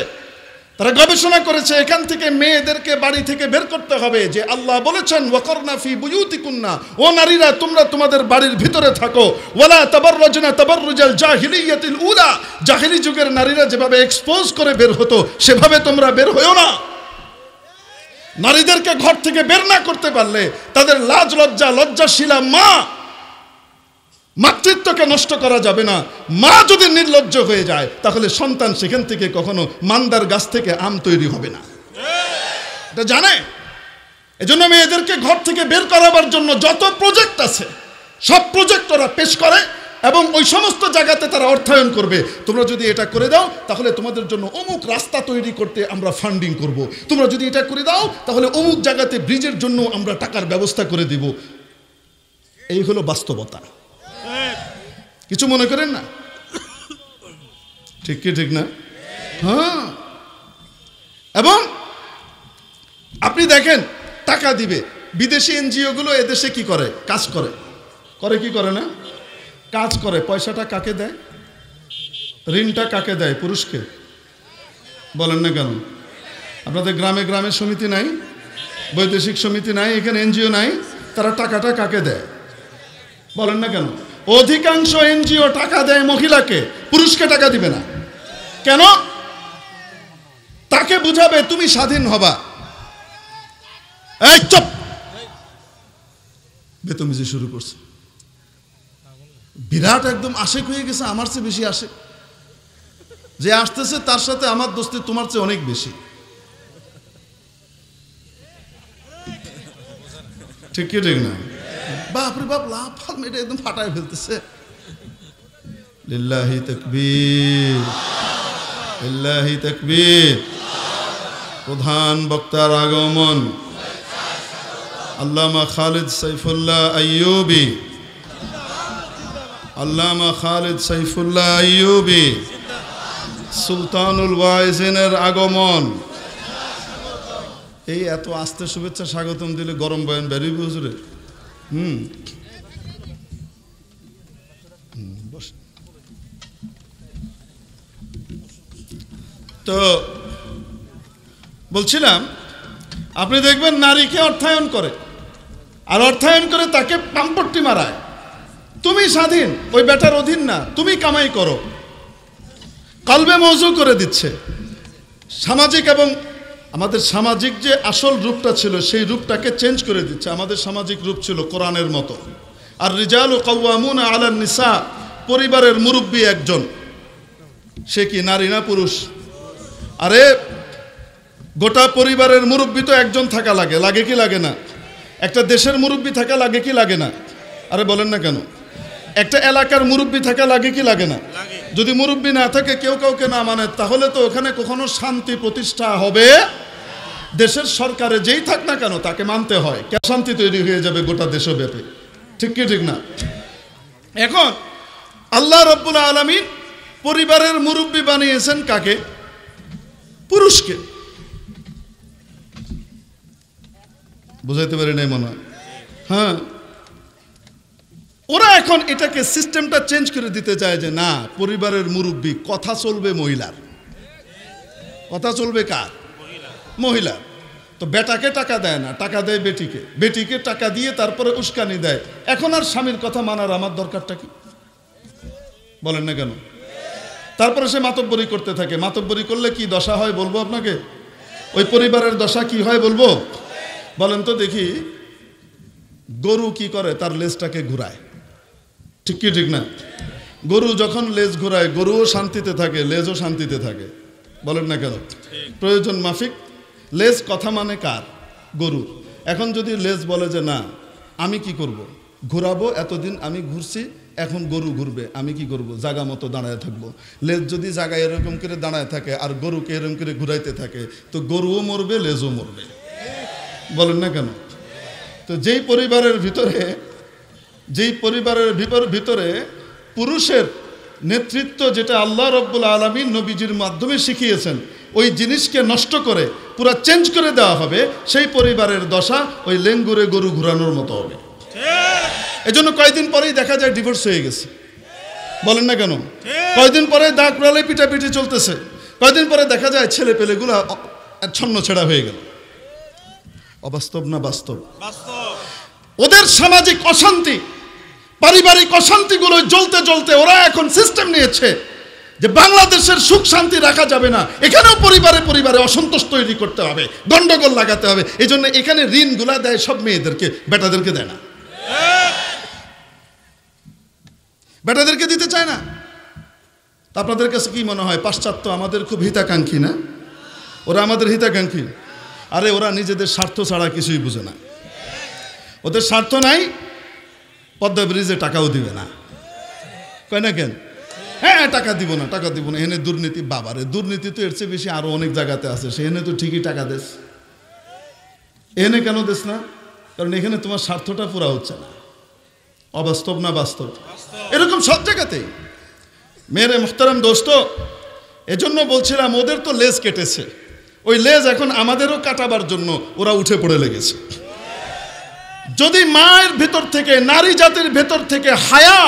তারা গবেষণা করেছে, এখান থেকে মেয়েদেরকে বাড়ি থেকে বের করতে হবে। যে আল্লাহ বলেছেন ওয়াকরনা ফি বুয়ুতিকুন্না, ও নারীরা তোমরা তোমাদের বাড়ির ভিতরে থাকো, ওয়ালা তাবাররাজনা তাবাররুজাল জাহিলিয়াতিল উলা, জাহিলি যুগের নারীরা যেভাবে এক্সপোজ করে বের হতো সেভাবে তোমরা বের হয়ো না। নারীদেরকে ঘর থেকে বের না করতে পারলে তাদের লাজ লজ্জা, লজ্জাশীলা মা, মাতৃত্বকে নষ্ট করা যাবে না। মা যদি নির্লজ্জ হয়ে যায় তাহলে সন্তান সেখান থেকে কখনো মান্দার গাছ থেকে আম তৈরি হবে না, এটা জানে। এজন্য মেয়েদেরকে ঘর থেকে বের করাবার জন্য যত প্রজেক্ট আছে সব প্রজেক্ট ওরা পেশ করে এবং ওই সমস্ত জায়গাতে তারা অর্থায়ন করবে। তোমরা যদি এটা করে দাও তাহলে তোমাদের জন্য অমুক রাস্তা তৈরি করতে আমরা ফান্ডিং করব, তোমরা যদি এটা করে দাও তাহলে অমুক জায়গাতে ব্রিজের জন্য আমরা টাকার ব্যবস্থা করে দিব। এই হলো বাস্তবতা, কিছু মনে করেন না? ঠিক কি ঠিক না? হ্যাঁ। এবং আপনি দেখেন টাকা দিবে বিদেশি এনজিও গুলো, এদেশে কি করে? কাজ করে, করে কি করে না? কাজ করে। পয়সাটা কাকে দেয়? ঋণটা কাকে দেয়? পুরুষকে। বলেন না কেন? আপনাদের গ্রামে গ্রামে সমিতি নাই, বৈদেশিক সমিতি নাই, এখানে এনজিও নাই, তারা টাকাটা কাকে দেয়? বলেন না কেন? অধিকাংশ এনজিও টাকা দেয় মহিলাকে, পুরুষকে টাকা দিবে না। কেন? তাকে বুঝাবে তুমি স্বাধীন হবা। এই চুপ, বেতমিজি শুরু করছে। বিরাট একদম আশেক হয়ে গেছে, আমার চেয়ে বেশি আশেক। যে আসতেছে তার সাথে আমার দোস্তি তোমার চেয়ে অনেক বেশি। ঠিক কি ঠিক না? বাপরে বাপ, লাভ ফাল মেয়েটা একদম ফাটায় ফেলতেছে। লিল্লাহি তাকবীর, লিল্লাহি তাকবীর। প্রধান বক্তার আগমন আল্লামা খালিদ সাইফুল্লাহ আইয়ুবী, আল্লামা খালিদ সাইফুল্লাহ আইয়ুবী, সুলতানুল ওয়াইজিনের আগমন। এই এত আস্তে শুভেচ্ছা স্বাগতম দিলে গরম বয়ান বেরিয়ে হুজুরে। তো বলছিলাম, আপনি দেখবেন নারীকে অর্থায়ন করে। আর অর্থায়ন করে তাকে পাম্পট্টি মারায়। তুমি স্বাধীন, ওই বেটার অধীন না, তুমি কামাই করো। কলবে মওজু করে দিচ্ছে। সামাজিক এবং আমাদের সামাজিক যে আসল রূপটা ছিল সেই রূপটাকে চেঞ্জ করে দিচ্ছে। আমাদের সামাজিক রূপ ছিল কোরআনের মতো। আর রিজালু কাওয়ামুনা আলান নিসা, পরিবারের মুরব্বী একজন, সে কি নারী না পুরুষ? আরে গোটা পরিবারের মুরব্বী তো একজন থাকা লাগে, লাগে কি লাগে না? একটা দেশের মুরব্বী থাকা লাগে কি লাগে না? আরে বলেন না কেন? একটা এলাকার মুরব্বী থাকা লাগে কি লাগে না? যদি মুরব্বী না থাকে, কেউ কাউকে না মানে, তাহলে তো ওখানে কখনো শান্তি প্রতিষ্ঠা হবে? দেশের সরকারে যেই থাক না কেন তাকে মানতে হয়, শান্তি তৈরি হয়ে যাবে গোটা দেশব্যাপী। ঠিক কি ঠিক না? এখন আল্লাহ রাব্বুল আলামিন পরিবারের মুরব্বী বানিয়েছেন কাকে? পুরুষকে। বুঝাইতে পারি নাই মনে হয়? হ্যাঁ, ওরা এখন এটাকে সিস্টেমটা চেঞ্জ করে দিতে চায় যে না, পরিবারের মুরব্বী, কথা চলবে মহিলার। কথা চলবে কার? মহিলার। তো বেটাকে টাকা দেয় না, টাকা দেয় বেটিকে, বেটিকে টাকা দিয়ে তারপরে উস্কানি দেয়। এখন আর স্বামীর কথা মানার আমার দরকারটা কি? বলেন না কেন? তারপরে সে মাতব্বরি করতে থাকে। মাতব্বরি করলে কি দশা হয় বলবো আপনাকে? ওই পরিবারের দশা কি হয় বলবো? বলেন তো দেখি। গরু কি করে? তার লেজটাকে ঘুরায়। ঠিক কি ঠিক না? গরু যখন লেজ ঘুরায়, গরুও শান্তিতে থাকে, লেজও শান্তিতে থাকে। বলেন না কেন? প্রয়োজন মাফিক লেজ কথা মানে কার? গরুর। এখন যদি লেজ বলে যে না, আমি কি করব? ঘুরাবো, এতদিন আমি ঘুরছি, এখন গরু ঘুরবে, আমি কি করব? জায়গা মতো দাঁড়ায় থাকবো। লেজ যদি জায়গায় এরকম করে দাঁড়ায় থাকে আর গরুকে এরকম করে ঘুরাইতে থাকে, তো গরুও মরবে, লেজও মরবে। বলেন না কেন? তো যেই পরিবারের ভিতরে পুরুষের নেতৃত্ব, যেটা আল্লাহ রাব্বুল আলামিন নবীজির মাধ্যমে শিখিয়েছেন, ওই জিনিসকে নষ্ট করে পুরা চেঞ্জ করে দেওয়া হবে, সেই পরিবারের দশা ওই লেঙ্গুরে গরু ঘুরানোর মতো হবে। এজন্য কয়েকদিন পরেই দেখা যায় ডিভোর্স হয়ে গেছে। বলেন না কেন? কয়েকদিন পরে দাগ কুড়ালে পিটাপিটি চলতেছে। কয়েকদিন পরে দেখা যায় ছেলে পেলেগুলা ছন্ন ছেড়া হয়ে গেল। অবাস্তব না বাস্তব? ওদের সামাজিক অশান্তি, পারিবারিক অশান্তিগুলো জ্বলতে জ্বলতে ওরা এখন সিস্টেম নিয়েছে যে বাংলাদেশের সুখ শান্তি রাখা যাবে না, এখানেও পরিবারে পরিবারে অসন্তোষ তৈরি করতে হবে, গন্ডগোল লাগাতে হবে। এই জন্য এখানে ঋণগুলা দেয় সব মেয়েদেরকে, বেটাদেরকে দেয় না। বেটাদেরকে দিতে চায় না। আপনাদের কাছে কি মনে হয় পাশ্চাত্য আমাদের খুব হিতাকাঙ্ক্ষী না? ওরা আমাদের হিতাকাঙ্ক্ষী? আরে ওরা নিজেদের স্বার্থ ছাড়া কিছুই বুঝে না। ওদের স্বার্থ নাই, পদ্মা ব্রিজে টাকাও দিবে না। কয় না কেন? হ্যাঁ, টাকা দিব না, টাকা দিব না। এখানে দুর্নীতি, বাবারে দুর্নীতি তো এর চেয়ে বেশি আরো অনেক জায়গাতে আছে, সেখানে তো ঠিকই টাকা দেস। এখানে কেন দেস না? কারণ এখানে তোমার স্বার্থটা পুরা হচ্ছে না। অবাস্তব না বাস্তব? এরকম সব জায়গাতেই। মেরে মুহতারাম দোস্ত, এজন্য বলছিলাম ওদের তো লেজ কেটেছে, ওই লেজ এখন আমাদেরও কাটাবার জন্য ওরা উঠে পড়ে লেগেছে। যদি মায়ের ভেতর থেকে, নারী জাতির ভেতর থেকে হায়া,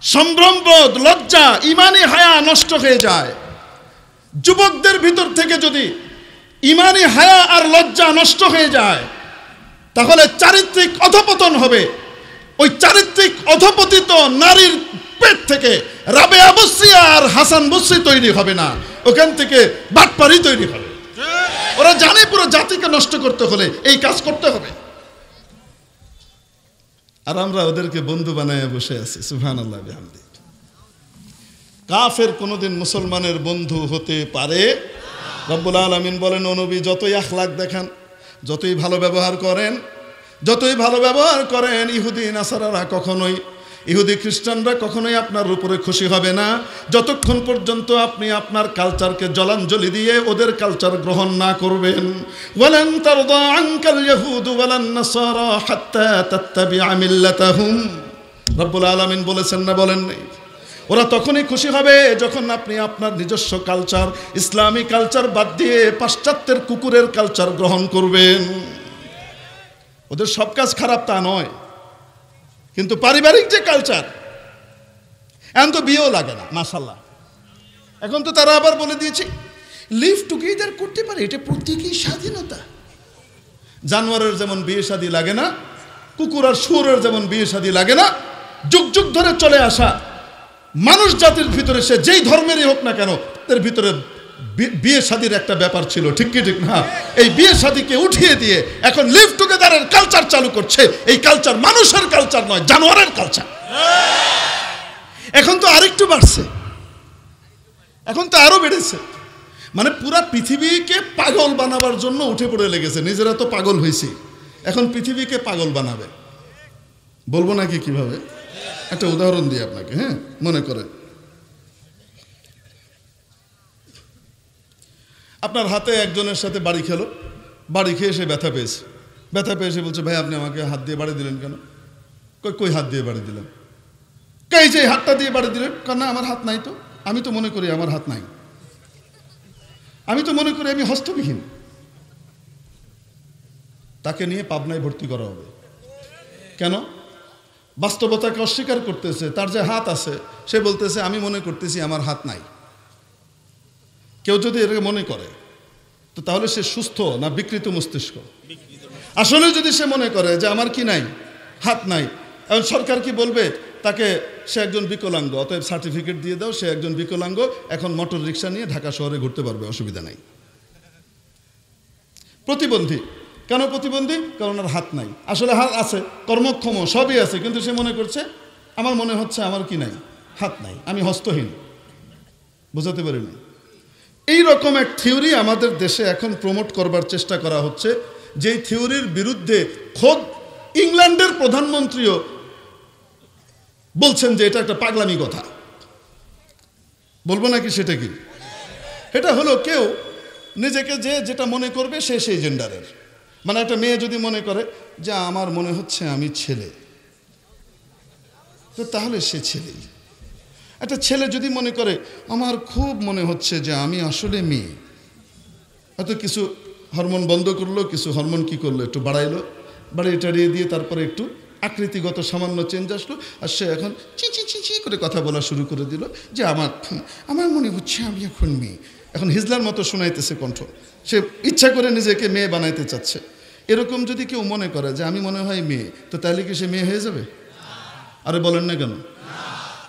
সম্ভ্রমবোধ, লজ্জা, ইমানি হায়া নষ্ট হয়ে যায়, যুবকদের ভিতর থেকে যদি ইমানি হায়া আর লজ্জা নষ্ট হয়ে যায়, তাহলে চারিত্রিক অধপতন হবে। ওই চারিত্রিক অধপতিত নারীর পেট থেকে রাবেয়া বসরিয়া আর হাসান বসরি তৈরি হবে না, ওখান থেকে বাটপারি তৈরি হবে। ওরা জানে পুরো জাতিকে নষ্ট করতে হলে এই কাজ করতে হবে, আর আমরা ওদেরকে বন্ধু বানায় বসে আছি। সুবহানাল্লাহ বিহামদি। কাফের কোনোদিন মুসলমানের বন্ধু হতে পারে? রব্বুল আলামিন বলেন, ও নবী, যতই আখলাক দেখান, যতই ভালো ব্যবহার করেন, ইহুদি নাসারারা কখনোই, ইহুদি খ্রিস্টানরা কখনোই আপনার উপরে খুশি হবে না, যতক্ষণ পর্যন্ত আপনি আপনার কালচারকে জলাঞ্জলি দিয়ে ওদের কালচার গ্রহণ না করবেন। ওয়ালান তারদা আনকাল ইয়াহুদু ওয়ালান নাসারা হাত্তা তাত্তাবিআ মিল্লাতাহুম। রব্বুল আলামিন বলেছেন না বলেন নাই? ওরা তখনই খুশি হবে যখন আপনি আপনার নিজস্ব কালচার, ইসলামী কালচার বাদ দিয়ে পাশ্চাত্যের কুকুরের কালচার গ্রহণ করবেন। ওদের সব কাজ খারাপ তা নয়, কিন্তু পারিবারিক যে কালচার, এখন তো বিয়েও লাগে না মাশাআল্লাহ। এখন তো তারা আবার বলে দিয়েছে লিভ টুগেদার করতে পারে, এটা প্রত্যেকেই স্বাধীনতা। জানোয়ারের যেমন বিয়ে শাদী লাগে না, কুকুর আর শুয়োরের যেমন বিয়ে শাদী লাগে না, যুগ যুগ ধরে চলে আসা মানুষ জাতির ভিতরে সে যেই ধর্মেরই হোক না কেন, তার ভিতরে বিয়ে শাদীর একটা ব্যাপার ছিল, ঠিক কি ঠিক না? এই বিয়ে শাদীকে উঠিয়ে দিয়ে এখন লিভ টুগেদারের কালচার চালু করছে। এই কালচার মানুষের কালচার নয়, জানোয়ারের কালচার। এখন তো আরেকটু বাড়ছে, এখন তো আরো বেড়েছে। মানে পুরা পৃথিবীকে পাগল বানাবার জন্য উঠে পড়ে লেগেছে। নিজেরা তো পাগল হয়েছি, এখন পৃথিবীকে পাগল বানাবে। বলবো নাকি কিভাবে? একটা উদাহরণ দিই আপনাকে। হ্যাঁ, মনে করেন আপনার হাতে একজনের সাথে বাড়ি খেলো, বাড়ি খেয়ে সে ব্যথা পেয়েছে। ব্যথা পেয়ে সে বলছে, ভাই আপনি আমাকে হাত দিয়ে বাড়ি দিলেন কেন? কই হাত দিয়ে বাড়ি দিলেন? কে যে হাতটা দিয়ে বাড়ি দিলেন? না আমার হাত নাই তো। আমি তো মনে করি আমার হাত নাই, আমি তো মনে করি আমি হস্তবিহীন। তাকে নিয়ে পাবনায় ভর্তি করা হবে। কেন? বাস্তবতাকে অস্বীকার করতেছে। তার যে হাত আছে সে বলতেছে আমি মনে করতেছি আমার হাত নাই। কেউ যদি এটাকে মনে করে তো তাহলে সে সুস্থ না বিকৃত মস্তিষ্ক? আসলে যদি সে মনে করে যে আমার কি নাই, হাত নাই, এখন সরকার কি বলবে? তাকে সে একজন বিকলাঙ্গ, অতএব সার্টিফিকেট দিয়ে দাও, সে একজন বিকলাঙ্গ, এখন মোটর রিক্সা নিয়ে ঢাকা শহরে ঘুরতে পারবে, অসুবিধা নাই। প্রতিবন্ধী, কেন প্রতিবন্ধী? কারণ ওর হাত নাই। আসলে হাত আছে, কর্মক্ষম সবই আছে, কিন্তু সে মনে করছে আমার মনে হচ্ছে আমার কি নাই, হাত নাই, আমি হস্তহীন। বোঝাতে পারিনি? এইরকম এক থিওরি আমাদের দেশে এখন প্রমোট করবার চেষ্টা করা হচ্ছে, যেই থিওরির বিরুদ্ধে খোদ ইংল্যান্ডের প্রধানমন্ত্রীও বলছেন যে এটা একটা পাগলামি কথা। বলবো নাকি সেটা কি? এটা হলো কেউ নিজেকে যে যেটা মনে করবে সে সেই জেন্ডারের। মানে একটা মেয়ে যদি মনে করে যে আমার মনে হচ্ছে আমি ছেলে, তো তাহলে সে ছেলেই। একটা ছেলে যদি মনে করে আমার খুব মনে হচ্ছে যে আমি আসলে মেয়ে, হয়তো কিছু হরমোন বন্ধ করলো, কিছু হরমোন কি করলো, একটু বাড়াইলো, বাড়িয়ে টাড়িয়ে দিয়ে তারপরে একটু আকৃতিগত সামান্য চেঞ্জ আসলো, আর সে এখন চি চি চি চি করে কথা বলা শুরু করে দিল যে আমার মনে হচ্ছে আমি এখন মেয়ে। এখন হিজলার মতো শোনাইতেছে কণ্ঠ, সে ইচ্ছা করে নিজেকে মেয়ে বানাইতে চাচ্ছে। এরকম যদি কেউ মনে করে যে আমি মনে হয় মেয়ে, তো তাহলে কি সে মেয়ে হয়ে যাবে? আরে বলেন না কেন?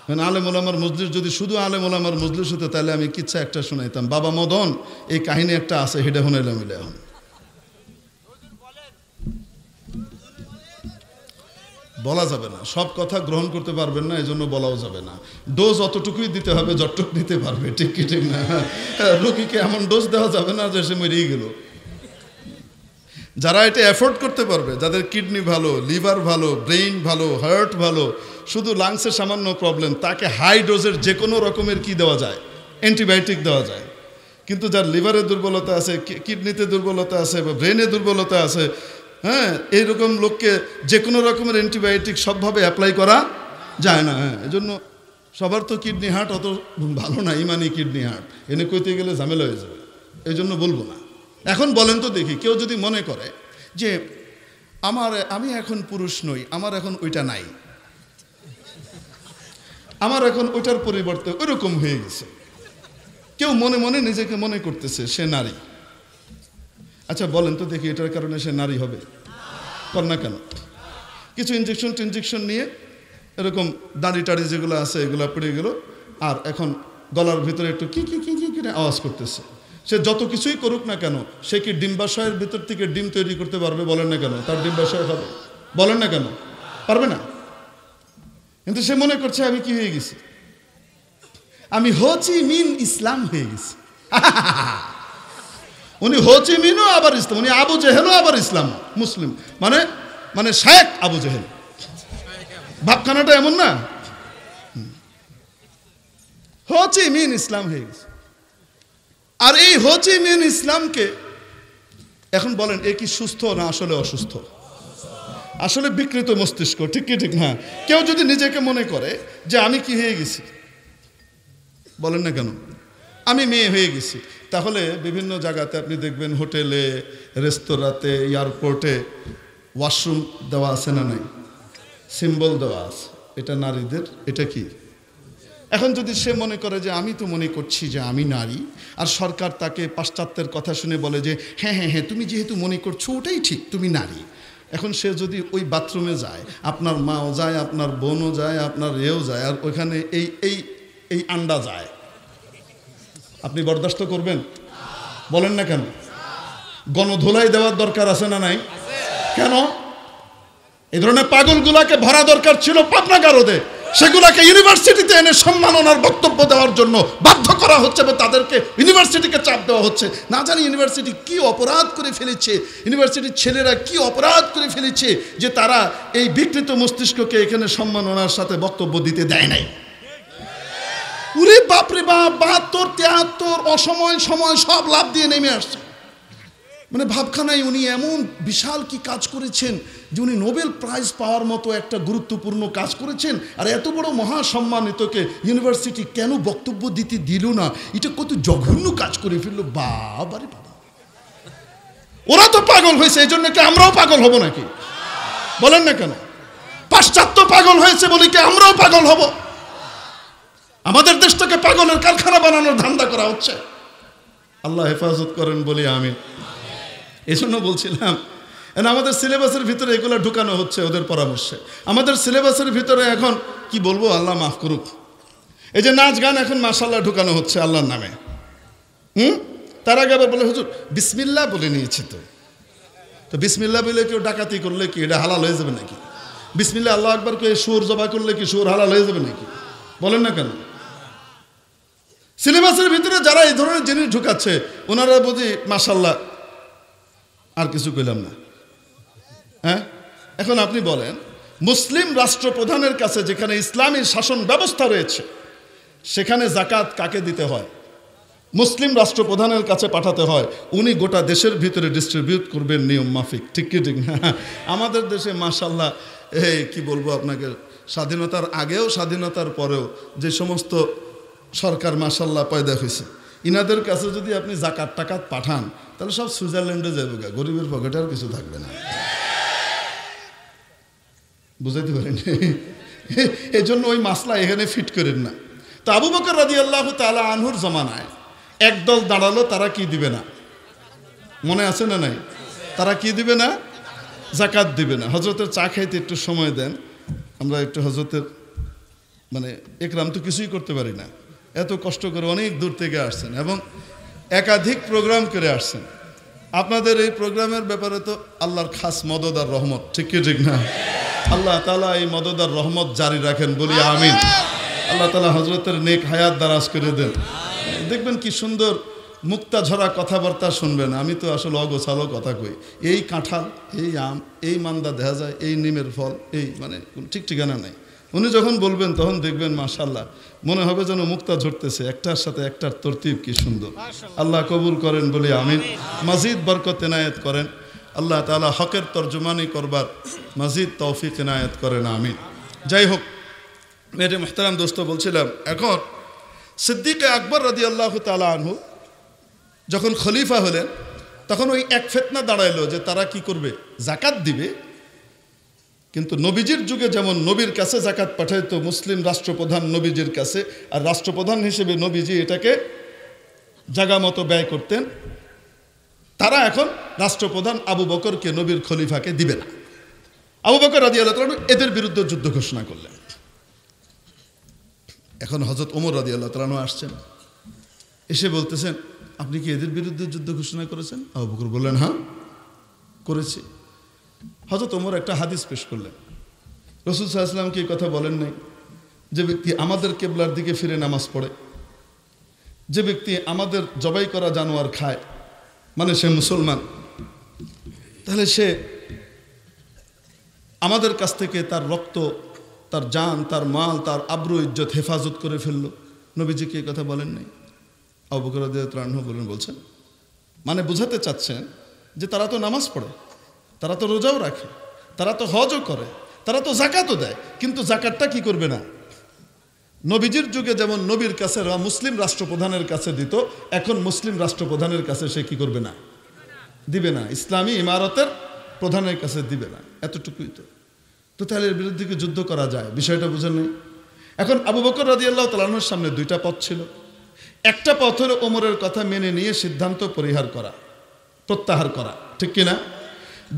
মানে আলেম ওলামার মজলিস যদি শুধু আলেম ওলামার মজলিস হতো তাহলে আমি কিচ্ছা একটা শোনাইতাম। বাবা মদন এই কাহিনী একটা আছে, হেডে হনাইলাম মিলে। এখন বলা যাবে না, সব কথা গ্রহণ করতে পারবেন না, এই জন্য বলাও যাবে না। ডোজ অতটুকুই দিতে হবে যতটুকু দিতে পারবে, ঠিক কি ঠিক না? রোগীকে এমন ডোজ দেওয়া যাবে না যে সে মরেই গেল। যারা এটা অ্যাফোর্ড করতে পারবে, যাদের কিডনি ভালো, লিভার ভালো, ব্রেইন ভালো, হার্ট ভালো, শুধু লাংসের সামান্য প্রবলেম, তাকে হাই ডোজের যে কোনো রকমের কি দেওয়া যায়, অ্যান্টিবায়োটিক দেওয়া যায়। কিন্তু যার লিভারের দুর্বলতা আছে, কিডনিতে দুর্বলতা আছে বা ব্রেনে দুর্বলতা আছে, হ্যাঁ, এইরকম লোককে যে কোনো রকমের অ্যান্টিবায়োটিক সবভাবে অ্যাপ্লাই করা যায় না। হ্যাঁ, এই জন্য সবার তো কিডনি হার্ট অত ভালো না, ইমানি কিডনি হার্ট এনে কইতে গেলে ঝামেলা হয়ে যাবে, এই জন্য বলবো না। এখন বলেন তো দেখি, কেউ যদি মনে করে যে আমি এখন পুরুষ নই, আমার এখন ওইটা নাই, আমার এখন ওইটার পরিবর্তে ওইরকম হয়ে গেছে, কেউ মনে মনে নিজেকে মনে করতেছে সে নারী। আচ্ছা বলেন তো দেখি, এটার কারণে সে নারী হবে? কর না কেন? কিছু ইনজেকশন নিয়ে এরকম দাড়ি টাড়ি যেগুলো আছে এগুলো পড়ে গেল, আর এখন গলার ভিতরে একটু কি কি কি কি করে আওয়াজ করতেছে। সে যত কিছুই করুক না কেন, সে কি ডিম্বাশয়ের ভিতর থেকে ডিম তৈরি করতে পারবে? বলেন না কেন? তার ডিম্বাশয় হবে? বলেন না কেন? পারবে না। কিন্তু সে মনে করছে আমি কি হয়ে গেছি, আমি হো চি মিন ইসলাম হয়ে গেছি। উনি হো চি মিনও আবার ইসলাম, উনি আবু জেহেলও আবার ইসলাম মুসলিম, মানে শেখ আবু জেহেল। ভাবখানাটা এমন না? হো চি মিন ইসলাম হয়ে গেছে। আর এই হো চি মিন ইসলামকে এখন বলেন এ কি সুস্থ না আসলে অসুস্থ? আসলে বিকৃত মস্তিষ্ক, ঠিক কি ঠিক না? কেউ যদি নিজেকে মনে করে যে আমি কি হয়ে গেছি, বলেন না কেন, আমি মেয়ে হয়ে গেছি, তাহলে বিভিন্ন জায়গাতে আপনি দেখবেন, হোটেলে, রেস্তোরাঁতে, এয়ারপোর্টে ওয়াশরুম দেওয়া আছে না নাই? সিম্বল দেওয়া আছে, এটা নারীদের, এটা কি? এখন যদি সে মনে করে যে আমি তো মনে করছি যে আমি নারী, আর সরকার তাকে পাশ্চাত্যের কথা শুনে বলে যে হ্যাঁ হ্যাঁ হ্যাঁ তুমি যেহেতু মনে করছো ওটাই ঠিক, তুমি নারী, এখন সে যদি ওই বাথরুমে যায়, আপনার মাও যায়, আপনার বোনও যায়, আপনার এও যায়, আর ওইখানে এই এই এই আন্ডা যায়, আপনি বরদাস্ত করবেন? বলেন না কেন? গণধোলাই দেওয়ার দরকার আছে না নাই? কেন? এই ধরনের পাগলগুলাকে ভরা দরকার ছিল পাবনাগারদে, সেগুলাকে ইউনিভার্সিটিতে এনে সম্মাননার বক্তব্য দেওয়ার জন্য বাধ্য করা হচ্ছে এবং তাদেরকে ইউনিভার্সিটিকে চাপ দেওয়া হচ্ছে। না জানি ইউনিভার্সিটি কি অপরাধ করে ফেলেছে, ইউনিভার্সিটির ছেলেরা কি অপরাধ করে ফেলেছে যে তারা এই বিকৃত মস্তিষ্ককে এখানে সম্মাননার সাথে বক্তব্য দিতে দেয় নাই। উরে বাপরে বাপ, 72, 73 অসময় সময় সব লাভ দিয়ে নেমে আসছে। মানে ভাবখানায় উনি এমন বিশাল কি কাজ করেছেন যে উনি নোবেল প্রাইজ পাওয়ার মতো একটা গুরুত্বপূর্ণ কাজ করেছেন, আর এত বড় মহাসম্মানিতকে ইউনিভার্সিটি কেন বক্তব্য দিতে দিল না? এটা কত জঘন্য কাজ করে ফেললো। বাবারে বাবা, ওরা তো পাগল হয়েছে, এই জন্য কি আমরাও পাগল হব নাকি? বলেন না কেন? পাশ্চাত্য পাগল হয়েছে বলি কি আমরাও পাগল হব? আমাদের দেশটাকে পাগলের কারখানা বানানোর ধান্দা করা হচ্ছে। আল্লাহ হেফাজত করেন বলি আমিন। এই জন্য বলছিলাম, আমাদের সিলেবাসের ভিতরে এগুলো ঢুকানো হচ্ছে ওদের পরামর্শে। আমাদের সিলেবাসের ভিতরে এখন কি বলবো, আল্লাহ মাফ করুক, এই যে নাচ গান এখন মাশাআল্লাহ ঢুকানো হচ্ছে আল্লাহর নামে। তার আগে আবার বলে হুজুর বিসমিল্লাহ বলে নিয়েছে, তো বিসমিল্লাহ বলে কেউ ডাকাতি করলে কি এটা হালাল হয়ে যাবে নাকি? বিসমিল্লাহ আল্লাহ আকবার কে সুর জবা করলে কি সুর হালাল হয়ে যাবে নাকি? বলেন না কেন? সিলেবাসের ভিতরে যারা এই ধরনের জিনিস ঢুকাচ্ছে ওনারা বুঝি মাশাআল্লাহ, আর কিছু কইলাম না। হ্যাঁ, এখন আপনি বলেন, মুসলিম রাষ্ট্রপ্রধানের কাছে যেখানে ইসলামী শাসন ব্যবস্থা রয়েছে সেখানে যাকাত কাকে দিতে হয়? মুসলিম রাষ্ট্রপ্রধানের কাছে পাঠাতে হয়, উনি গোটা দেশের ভিতরে ডিস্ট্রিবিউট করবেন নিয়ম মাফিক। ঠিক কি ঠিক না? আমাদের দেশে মাশাআল্লাহ, এই কি বলবো আপনাকে, স্বাধীনতার আগেও স্বাধীনতার পরেও যে সমস্ত সরকার মাশাআল্লাহ পয়দা হয়েছে, ইনাদের কাছে যদি আপনি জাকাত টাকাত পাঠান তাহলে সব সুইজারল্যান্ডে যাবে, গরিবের পকেটে আর কিছু থাকবে না। বুঝাইতে পারেন? এই জন্য ওই মাসলা এখানে ফিট করেন না। তো আবু বকর রাদিয়াল্লাহু তাআলা আনহুর জমানায় একদল দাঁড়ালো, তারা কি দিবে না? মনে আছে না নাই? তারা কি দিবে না? জাকাত দিবে না। হজরতের চা খাইতে একটু সময় দেন, আমরা একটু হজরতের মানে একরাম তো কিছুই করতে পারি না, এত কষ্ট করে অনেক দূর থেকে আসছেন এবং একাধিক প্রোগ্রাম করে আসছেন। আপনাদের এই প্রোগ্রামের ব্যাপারে তো আল্লাহর খাস মদদ আর রহমত। ঠিক কি ঠিক না? আল্লাহ তাআলা এই মদদ আর রহমত জারি রাখেন বলি আমিন। আল্লাহ তাআলা হজরতের নেক হায়াত দারাজ করে দেন। দেখবেন কি সুন্দর মুক্তা ঝরা কথাবার্তা শুনবেন। আমি তো আসলে অগোছালো কথা কই, এই কাঁঠাল, এই আম, এই মান্দা দেখা যায়, এই নিমের ফল, এই মানে ঠিক ঠিকানা নাই। উনি যখন বলবেন তখন দেখবেন মাশাআল্লাহ মনে হবে যেন মুক্তা ঝরতেছে, একটার সাথে একটার তরতিব কি সুন্দর। আল্লাহ কবুল করেন বলি আমিন। মাজিদ বরকত এনায়েত করেন আল্লাহ তাআলা, হকের তর্জমানি করবার মাজিদ তৌফিক এনায়েত করেন আমিন। যাই হোক, মেরে মুহতারাম দোস্ত, বলছিলাম এখন সিদ্দিকে আকবর রাদিয়াল্লাহু তাআলা আনহু যখন খলিফা হলেন তখন ওই এক ফিতনা দাঁড়াইলো যে তারা কি করবে, জাকাত দিবে। কিন্তু নবীজির যুগে যেমন নবীর কাছে জাকাত পাঠাইতো মুসলিম রাষ্ট্রপ্রধান নবীজির কাছে, আর রাষ্ট্রপ্রধান হিসেবে নবীজি এটাকে জায়গা মতো ব্যয় করতেন, তারা এখন রাষ্ট্রপ্রধান আবু বকরকে নবীর খলিফাকে দিবে না। আবু বকর রাদিয়াল্লাহু তাআলা এদের বিরুদ্ধে যুদ্ধ ঘোষণা করলেন। এখন হযরত ওমর রাদিয়াল্লাহু তাআলা আসছেন, এসে বলতেছেন আপনি কি এদের বিরুদ্ধে যুদ্ধ ঘোষণা করেছেন? আবু বকর বললেন হ্যাঁ করেছি। হযরত ওমর একটা হাদিস পেশ করলেন, রাসূল সাল্লাল্লাহু আলাইহি ওয়াসাল্লাম কি কথা বলেন নাই যে ব্যক্তি আমাদের কিবলার দিকে ফিরে নামাজ পড়ে, যে ব্যক্তি আমাদের জবাই করা জানোয়ার খায়, মানে সে মুসলমান, তাহলে সে আমাদের কাছ থেকে তার রক্ত, তার জান, তার মাল, তার আবরু ইজ্জত হেফাজত করে ফেললো। নবীজি কি কথা বলেন নাই? আবু বকর রাদিয়াল্লাহু আনহু বলছেন, মানে বোঝাতে চাচ্ছেন যে তারা তো নামাজ পড়ে, তারা তো রোজাও রাখে, তারা তো হজও করে, তারা তো জাকাতও দেয়, কিন্তু জাকাতটা কি করবে না। নবীজির যুগে যেমন নবীর কাছে মুসলিম রাষ্ট্রপ্রধানের কাছে দিত, এখন মুসলিম রাষ্ট্রপ্রধানের কাছে সে কি করবে না, দিবে না। ইসলামী ইমারতের প্রধানের কাছে দিবে না, এতটুকুই তো। তো তাহলে এর বিরুদ্ধে কি যুদ্ধ করা যায়? বিষয়টা বুঝেন নেই। এখন আবু বকর রাদিয়াল্লাহু তাআলা আনহুর সামনে দুইটা পথ ছিল। একটা পথ হলো ওমরের কথা মেনে নিয়ে সিদ্ধান্ত প্রত্যাহার করা, ঠিক কিনা?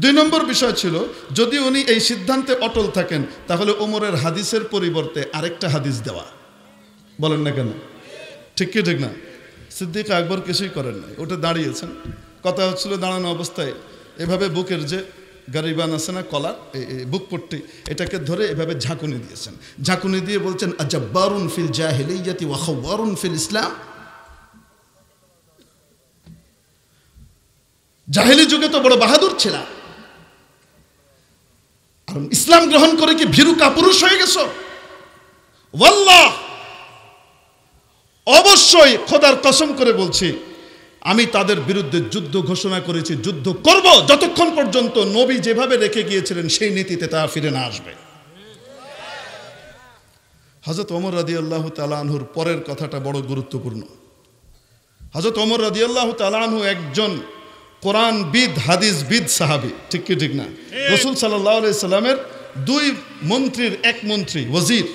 2 নম্বর বিষয় ছিল, যদি উনি এই সিদ্ধান্তে অটল থাকেন তাহলে ওমরের হাদিসের পরিবর্তে আরেকটা হাদিস দেওয়া। বলেন না কেন? ঠিক কি ঠিক না? সিদ্দিক আকবর কিছুই করেন নাই, ওটা দাঁড়িয়েছেন। কথা হচ্ছিল দাঁড়ানো অবস্থায় এভাবে বুকের যে গারিবান আছে না, কলার, বুক পট্টি, এটাকে ধরে এভাবে ঝাঁকুনি দিয়েছেন। ঝাঁকুনি দিয়ে বলছেন, আজাব্বারুন ফিল জাহিলিয়াতি ওয়া খাওয়ারুন ফিল ইসলাম। জাহেলি যুগে তো বড় বাহাদুর ছিল, আর ইসলাম গ্রহণ করে কি ভীরু কাপুরুষ হয়ে গেছো? ওয়াল্লাহ, অবশ্যই খোদার কসম করে বলছি, আমি তাদের বিরুদ্ধে যুদ্ধ ঘোষণা করেছি, যুদ্ধ করব যতক্ষণ পর্যন্ত নবী যেভাবে রেখে গিয়েছিলেন সেই নীতিতে তা ফিরে না আসবে। হযরত ওমর রাদিয়াল্লাহু তাআলা আনহুর পরের কথাটা বড় গুরুত্বপূর্ণ। হযরত ওমর রাদিয়াল্লাহু তাআলা আনহু একজন কোরআনবিদ, হাদিসবিদ সাহাবী, ঠিক কি ঠিক না? রাসূল সাল্লাল্লাহু আলাইহি সাল্লামের 2 মন্ত্রীর 1 মন্ত্রী ওয়াজির,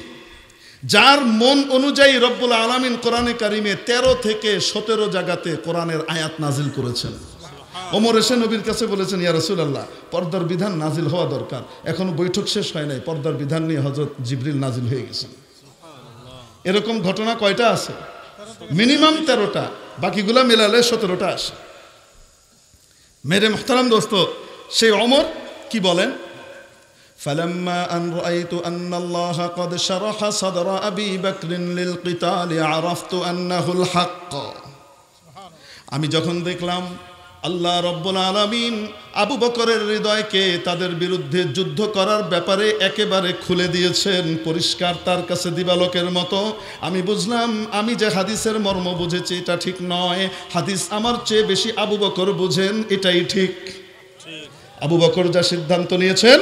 যার মন অনুযায়ী রব্বুল আলামিন কোরআনে কারিমে 13 থেকে 17 জায়গাতে কোরআনের আয়াত নাজিল করেছেন। ওমর এসে নবীর কাছে বলেছেন, ইয়া রাসূলুল্লাহ, পর্দার বিধান নাজিল হওয়া দরকার, এখনো বৈঠক শেষ হয় নাই, পর্দার বিধান নিয়ে হযরত জিবরিল নাজিল হয়ে গেছেন। এরকম ঘটনা কয়টা আছে? মিনিমাম 13টা, বাকিগুলা মেলালে 17টা আসে। মেরে মুহতারাম দোস্ত, সেই ওমর কি বলেন? فلما أن رأيت أن الله قد شرح صدر أبي بكر للقتال عرفت أنه الحق। আমি যখন দেখলাম আল্লাহ রব্বুল আলামিন আবু বকরের হৃদয়কে তাদের বিরুদ্ধে যুদ্ধ করার ব্যাপারে একেবারে খুলে দিয়েছেন, পরিষ্কার তার কাছে দিবালোকের মতো, আমি বুঝলাম আমি যে হাদিসের মর্ম বুঝেছি এটা ঠিক নয়, হাদিস আমার চেয়ে বেশি আবু বকর বুঝেন, এটাই ঠিক। আবু বকর যা সিদ্ধান্ত নিয়েছেন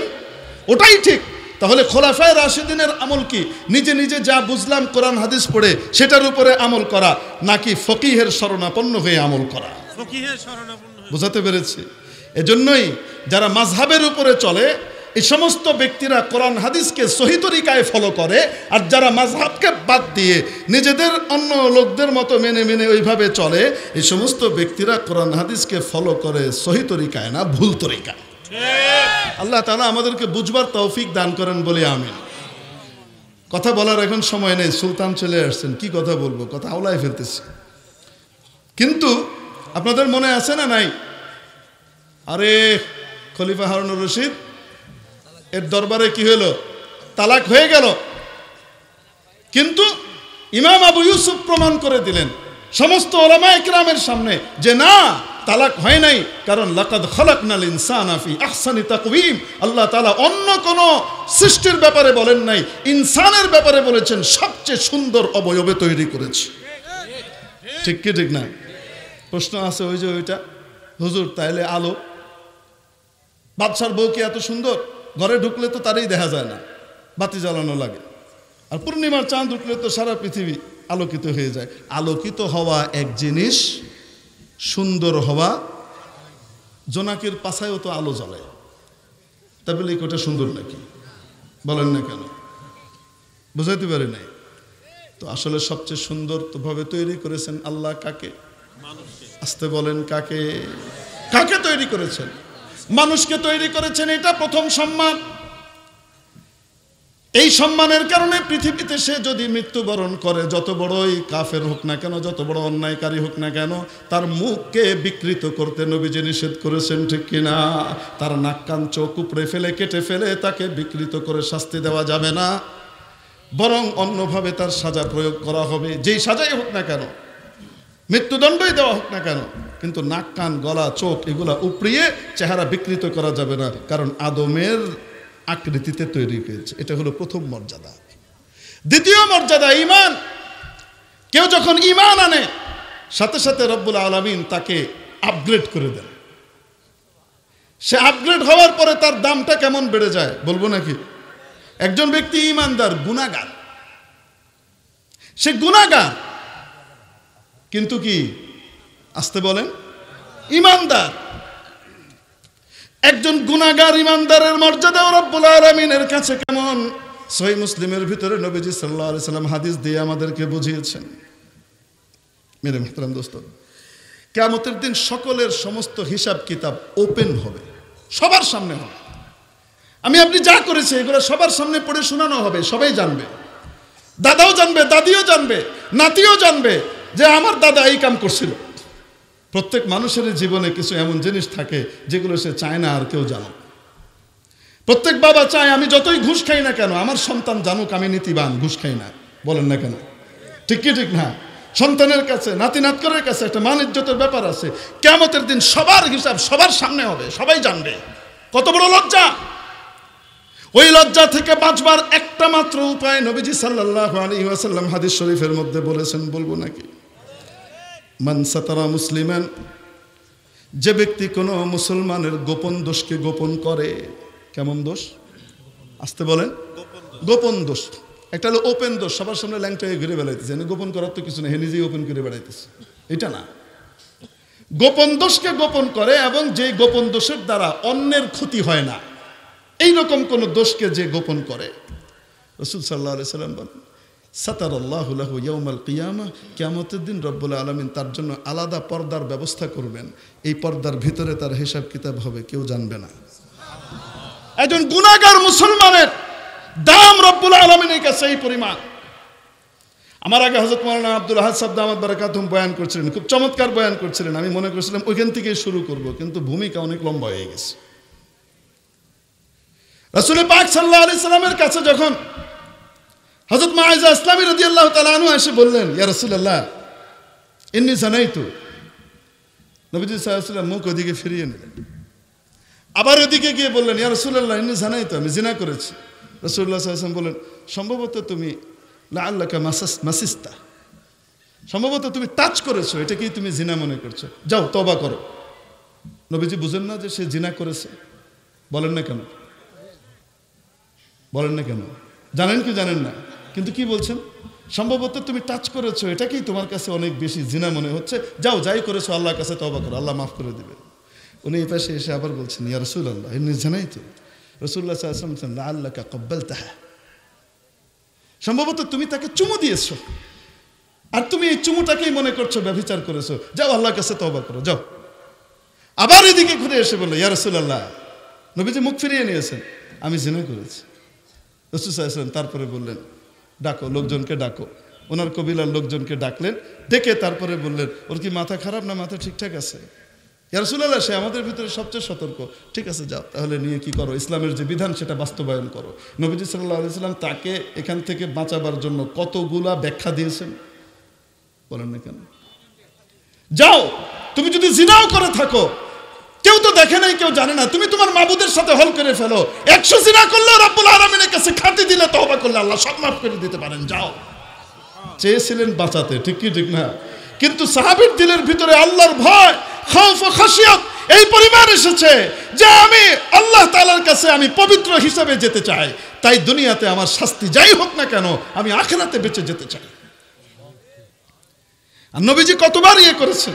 ওটাই ঠিক। তাহলে খোলাফায়ে রাশিদিনের আমল কি? নিজে নিজে যা বুঝলাম কোরআন হাদিস পড়ে সেটার উপরে আমল করা, নাকি ফকিহের শরণাপন্ন হয়ে আমল করা? বুঝাতে পেরেছি? এজন্যই যারা মাযহাবের উপরে চলে এই সমস্ত ব্যক্তিরা কোরআন হাদিসকে সহি তরিকায় ফলো করে, আর যারা মাযহাবকে বাদ দিয়ে নিজেদের অন্য লোকদের মতো মেনে মেনে ওইভাবে চলে, এই সমস্ত ব্যক্তিরা কোরআন হাদিসকে ফলো করে সহি তরিকায় না, ভুল তরিকায়। আল্লাহ তাআলা আমাদেরকে বুঝবার তৌফিক দান করেন বলে আমিন। কথা বলার এখন সময় নেই, সুলতান চলে আসছেন, কি কথা বলবো, কথা আওলায় ফেলতেছি। কিন্তু আপনাদের মনে আছে না নাই, আরে খলিফা হারুনুর রশিদ এর দরবারে কি হলো? তালাক হয়ে গেল। কিন্তু ইমাম আবু ইউসুফ প্রমাণ করে দিলেন সমস্ত উলামায়ে কিরামের সামনে যে না, তালাক হয় নাই, কারণ লাকাদ খালাকনাল ইনসানা ফি আহসানি তাকওয়িম। আল্লাহ তাআলা অন্য কোন সৃষ্টির ব্যাপারে বলেন নাই, ইনসানের ব্যাপারে বলেছেন সবচেয়ে সুন্দর অবয়বে তৈরি করেছে। ঠিক কি ঠিক না? প্রশ্ন আছে ওই যে ওইটা, হুজুর তাইলে আলো, বাদশার বউ কি এত সুন্দর? ঘরে ঢুকলে তো তারই দেখা যায় না, বাতি জ্বালানো লাগে। আর পূর্ণিমার চাঁদ উঠলে তো সারা পৃথিবী আলোকিত হয়ে যায়। আলোকিত হওয়া এক জিনিস, সুন্দর হওয়া, জোনাকির পাছায়ও তো আলো জ্বলে, তা বলে ওটা সুন্দর নাকি? বলেন না কেন? বুঝাইতে পারি নাই তো। আসলে সবচেয়ে সুন্দর তো ভাবে তৈরি করেছেন আল্লাহ কাকে? আসতে বলেন কাকে? কাকে তৈরি করেছেন? মানুষকে তৈরি করেছেন, এটা প্রথম সম্মান। এই সম্মানের কারণে পৃথিবীতে সে যদি মৃত্যুবরণ করে, যত বড়ই কাফের হোক না কেন, যত বড় অন্যায়কারী হোক না কেন, তার মুখকে বিকৃত করতে নবীজি নিষেধ করেছেন, ঠিক কিনা? তার নাক কান চোখ উপড়ে ফেলে, কেটে ফেলে তাকে বিকৃত করে শাস্তি দেওয়া যাবে না, বরং অন্যভাবে তার সাজা প্রয়োগ করা হবে, যেই সাজাই হোক না কেন, মৃত্যুদণ্ডই দেওয়া হোক না কেন, কিন্তু নাক কান গলা চোখ এগুলা উপড়িয়ে চেহারা বিকৃত করা যাবে না, কারণ আদমের আকৃতিতে তৈরি হয়েছে। এটা হলো প্রথম মর্যাদা। দ্বিতীয় মর্যাদা ঈমান। কেউ যখন ঈমান আনে, সাথে সাথে রব্বুল আলামিন তাকে আপগ্রেড করে দেন। সে আপগ্রেড হওয়ার পরে তার দামটা কেমন বেড়ে যায় বলবো নাকি? একজন ব্যক্তি ঈমানদার, গুনাহগার, সে গুনাহগার কিন্তু কি, আসতে বলেন, ঈমানদার। একজন গুনাহগার ঈমানদারের মর্যাদা রব্বুল আলামিনের কাছে কেমন? সহিহ মুসলিমের ভিতরে নবীজি সাল্লাল্লাহু আলাইহি সাল্লাম হাদিস দিয়ে আমাদেরকে বুঝিয়েছেন। মেরে মুহতারাম দোস্ত, কিয়ামতের দিন সকলের সমস্ত হিসাব কিতাব ওপেন হবে। সবার সামনে হবে। আমি আপনি যা করেছি এগুলো সবার সামনে পড়ে শোনানো হবে, সবাই জানবে, দাদাও জানবে, দাদিও জানবে, নাতিও জানবে যে আমার দাদা এই কাম করছিল। প্রত্যেক মানুষের জীবনে কিছু এমন জিনিস থাকে যেগুলো সে চায় না আর কেউ জানুক। প্রত্যেক বাবা চায় আমি যতই ঘুষ খাই না কেন আমার সন্তান জানুক আমি নীতিবান, ঘুষ খাই না। বলেন না কেন? ঠিক কি ঠিক না? সন্তানের কাছে, নাতি নাতকরের কাছে একটা মান ইজ্জতের ব্যাপার আছে। কিয়ামতের দিন সবার হিসাব সবার সামনে হবে, সবাই জানবে। কত বড় লজ্জা! ওই লজ্জা থেকে বাঁচবার একটা মাত্র উপায় নবীজি সাল্লাল্লাহু আলাইহি ওয়াসাল্লাম হাদিস শরীফের মধ্যে বলেছেন, বলবো নাকি? মান সাতারা মুসলিমান, যে ব্যক্তি কোনো মুসলমানের গোপন দোষকে গোপন করে। কেমন দোষ? আসতে বলেন। গোপন দোষ। একটা হলো ওপেন দোষ, সবার সামনে ল্যাংটায় ঘুরে বেড়াইতেছে, গোপন করার তো কিছু নেই, হে নিজেই ওপেন করে বেড়াইতেছে, এটা না। গোপন দোষকে গোপন করে এবং যে গোপন দোষের দ্বারা অন্যের ক্ষতি হয় না, এইরকম কোন দোষকে যে গোপন করে, রাসূল সাল্লাল্লাহু আলাইহি সাল্লাম বলেন সাতারাল্লাহু লাহু ইয়াউমাল কিয়ামাহ, কিয়ামতের দিন রব্বুল আলামিন তার জন্য আলাদা পর্দার ব্যবস্থা করবেন। এই পর্দার ভিতরে তার হিসাব কিতাব হবে, কেউ জানবে না। একজন গুনাহগার মুসলমানের দাম রব্বুল আলামিনের কাছে এই পরিমাণ। আমার আগে হযরত মাওলানা আব্দুল আহাদ সাহেব দামাত বারাকাতুহুম বয়ান করছিলেন, খুব চমৎকার বয়ান করছিলেন। আমি মনে করেছিলাম ওইখান থেকেই শুরু করব, কিন্তু ভূমিকা অনেক লম্বা হয়ে গেছে। রাসূল পাক সাল্লাল্লাহু আলাইহি সাল্লামের কাছে যখন হযরত মুআযা ইসলামী রাদিয়াল্লাহু তাআলা আনহু এসে বললেন, ইয়া রাসূলুল্লাহ ইন্নী জানাইতু, নবীজি সাল্লাল্লাহু আলাইহি সাল্লাম মুখ ওদিকে ফিরিয়ে নিলেন। আবার ওদিকে গিয়ে বললেন, ইয়া রাসূলুল্লাহ ইন্নী জানাইতু, আমি জিনা করেছি। রাসূলুল্লাহ সাল্লাল্লাহু আলাইহি সাল্লাম বললেন, সম্ভবত তুমি লাআল্লাকা মাসিস্তা, সম্ভবত তুমি টাচ করেছো, এটাকেই তুমি জিনা মনে করছো, যাও তওবা করো। নবীজি বুঝেন না যে সে জিনা করেছে? বলেন না কেন? বলেন না কেন? জানেন কি জানেন না? কিন্তু কি বলছেন? সম্ভবত তুমি টাচ করেছো, এটাকেই তোমার কাছে অনেক বেশি জিনা মনে হচ্ছে, যাও যাই করেছো আল্লাহর কাছে তওবা করো, আল্লাহ মাফ করে দিবে। উনি এই পাশে এসে আবার বলছেন, ইয়া রাসূলুল্লাহ ইন্নী জানাইতু। রাসূলুল্লাহ সাল্লাল্লাহু আলাইহি ওয়াসাল্লাম বলছেন, লাআল্লাকা ক্বাব্বালতাহা, সম্ভবত তুমি তাকে চুমু দিয়েছো, আর তুমি এই চুমুটাকেই মনে করছো ব্যভিচার করেছো, যাও আল্লাহর কাছে তওবা করো, যাও। আবার এদিকে ঘুরে এসে বলল, ইয়া রাসূলুল্লাহ, নবীজি মুখ ফিরিয়ে নিয়েছেন, আমি জিনা করেছি। রাসূল সাল্লাল্লাহু আলাইহি ওয়াসাল্লাম তারপরে বললেন, ডাকো, লোকজনকে ডাকো। ওনার কবিলার লোকজনকে ডাকলেন, ডেকে তারপরে বললেন, ওর কি মাথা খারাপ না মাথা ঠিকঠাক আছে? ইয়া রাসূলুল্লাহ, সে আমাদের ভিতরে সবচেয়ে সতর্ক। ঠিক আছে, যাও তাহলে নিয়ে কি করো, ইসলামের যে বিধান সেটা বাস্তবায়ন করো। নবীজি সাল্লাল্লাহু আলাইহি ওয়াসাল্লাম তাকে এখান থেকে বাঁচাবার জন্য কতগুলা ব্যাখ্যা দিয়েছেন, বলেন না কেন? যাও, তুমি যদি জিনাও করে থাকো, কেউ তো দেখে নাই, কেউ জানে না, তুমি তোমার মাবুদের সাথে হল করে ফেলো, 100 জিনা করলেও রব্বুল আলামিনের কাছে খাঁটি দিলে তওবা করলে আল্লাহ সব মাফ করে দিতে পারেন, যাও। চেয়েছিলেন বাঁচাতে, ঠিক কি ঠিক না? কিন্তু সাহাবীর দিলের ভিতরে আল্লাহর ভয়, খাউফ ও খাশিয়াত এই পরিমাণ এসেছে যে আমি আল্লাহ তাআলার কাছে আমি পবিত্র হিসাবে যেতে চাই, তাই দুনিয়াতে আমার শাস্তি যাই হোক না কেন আমি আখিরাতে বেঁচে যেতে চাই। আর নবীজি কতবার ইয়ে করেছেন,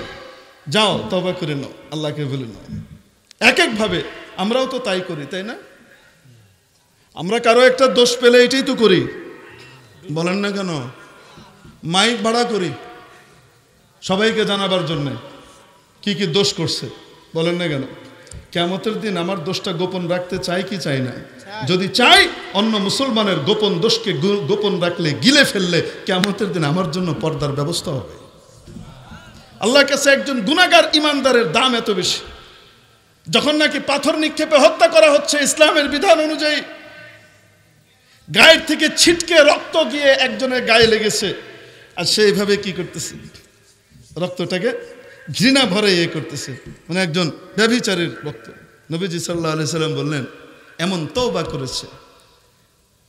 যাও তওবা করে নাও, আল্লাহকে ভুলে নাও। এক এক ভাবে আমরাও তো তাই করি, তাই না? আমরা কারো একটা দোষ পেলে এটাই তো করি, বলেন না কেন? মাইক ভাড়া করি সবাইকে জানাবার জন্য কি কি দোষ করছে, বলেন না কেন? কিয়ামতের দিন আমার দোষটা গোপন রাখতে চাই কি চাই না? যদি চাই, অন্য মুসলমানের গোপন দোষকে গোপন রাখলে, গিলে ফেললে কিয়ামতের দিন আমার জন্য পর্দার ব্যবস্থা হবে। আল্লাহর কাছে একজন গুনাহগার ইমানদারের দাম এত বেশি। যখন নাকি পাথর নিক্ষেপে হত্যা করা হচ্ছে ইসলামের বিধান অনুযায়ী, গায়ের থেকে ছিটকে রক্ত গিয়ে একজনের গায়ে লেগেছে, আর সে এইভাবে কি করতেছে, রক্তটাকে ঘৃণা ভরে ইয়ে করতেছে, মানে একজন ব্যভিচারীর রক্ত। নবীজি সাল্লাল্লাহু আলাইহি সাল্লাম বললেন, এমন তওবা করেছে।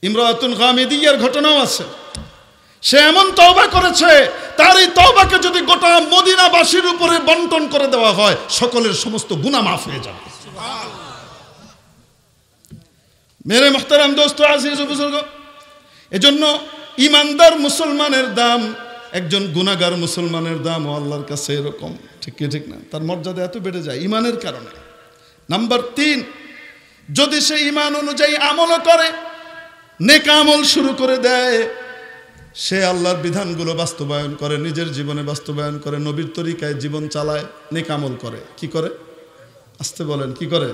ইমরাতুন গামিদিয়ার ঘটনাও আছে, সে এমন তওবা করেছে, তার এই তওবাকে যদি গোটা মদিনাবাসীর উপরে বন্টন করে দেওয়া হয়, সকলের সমস্ত গুনাহ মাফ হয়ে যাবে। মেরে মুহতারাম দোস্ত, আজিজ ও বুজুর্গ, এজন্য ইমানদার মুসলমানের দাম একজন গুনাহগার মুসলমানের দাম আল্লাহর কাছে এরকম, ঠিক কি ঠিক না? তার মর্যাদা এত বেড়ে যায় ইমানের কারণে। নাম্বার 3, যদি সে ইমান অনুযায়ী আমল করে, নেক আমল শুরু করে দেয়, সে আল্লাহর বিধানগুলো বাস্তবায়ন করে, নিজের জীবনে বাস্তবায়ন করে, নবীর তরিকায় জীবন চালায়, নেক আমল করে, কি করে? আসতে বলেন, কি করে?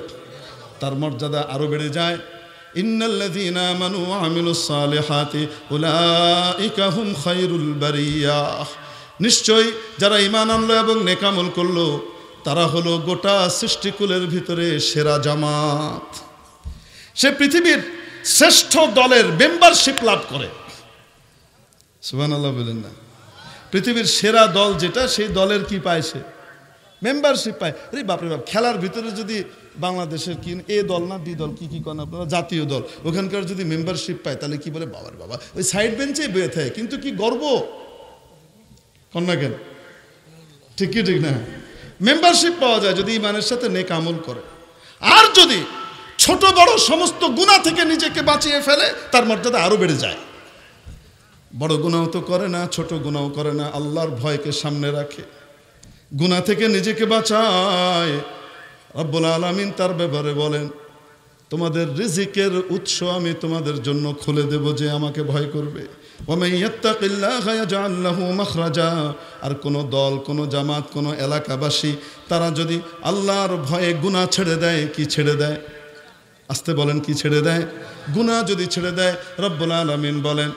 তার মর্যাদা আরো বেড়ে যায়। ইন্নাল্লাযীনা আমানু ওয়া আমিলুস সালিহাতি উলাইকা হুম খায়রুল বারিয়াহ, নিশ্চয় যারা ঈমান আনলো এবং নেক আমল করলো তারা হলো গোটা সৃষ্টিকুলের ভিতরে সেরা জামাত। সে পৃথিবীর শ্রেষ্ঠ দলের মেম্বারশিপ লাভ করে। সুবহানাল্লাহ বলেন না? পৃথিবীর সেরা দল যেটা, সেই দলের কি পায়? সে মেম্বারশিপ পায়। আরে বাপরে বাপ, খেলার ভিতরে যদি বাংলাদেশের কি এ দল না বি দল কি করেন আপনারা, জাতীয় দল, ওখানকার যদি মেম্বারশিপ পায় তাহলে কি বলে, বাবার বাবা ওই সাইড বেঞ্চে বয়ে থাকে, কিন্তু কি গর্ব কন্যা কেন? ঠিক কি ঠিক না? মেম্বারশিপ পাওয়া যায় যদি ইমানের সাথে নেক আমল করে। আর যদি ছোট বড় সমস্ত গুনাহ থেকে নিজেকে বাঁচিয়ে ফেলে তার মর্যাদা আরো বেড়ে যায়। বড় গুনাহ তো করে না, ছোট গুনাহ করে না, আল্লাহর ভয়কে সামনে রাখে, গুনাহ থেকে নিজেকে বাঁচায়। রব্বুল আলামিন তার ব্যাপারে বলেন, তোমাদের রিজিকের উৎস আমি তোমাদের জন্য খুলে দেব যে আমাকে ভয় করবে। ওয়ামান ইয়াত্তাকিল্লাহা ইয়াজআল লাহু মাখরাজা, আর কোন দল, কোন জামাত, কোন এলাকাবাসী তারা যদি আল্লাহর ভয়ে গুনাহ ছেড়ে দেয়, কি ছেড়ে দেয়? আস্তে বলেন, কি ছেড়ে দেয়? গুনাহ যদি ছেড়ে দেয়, রব্বুল আলামিন বলেন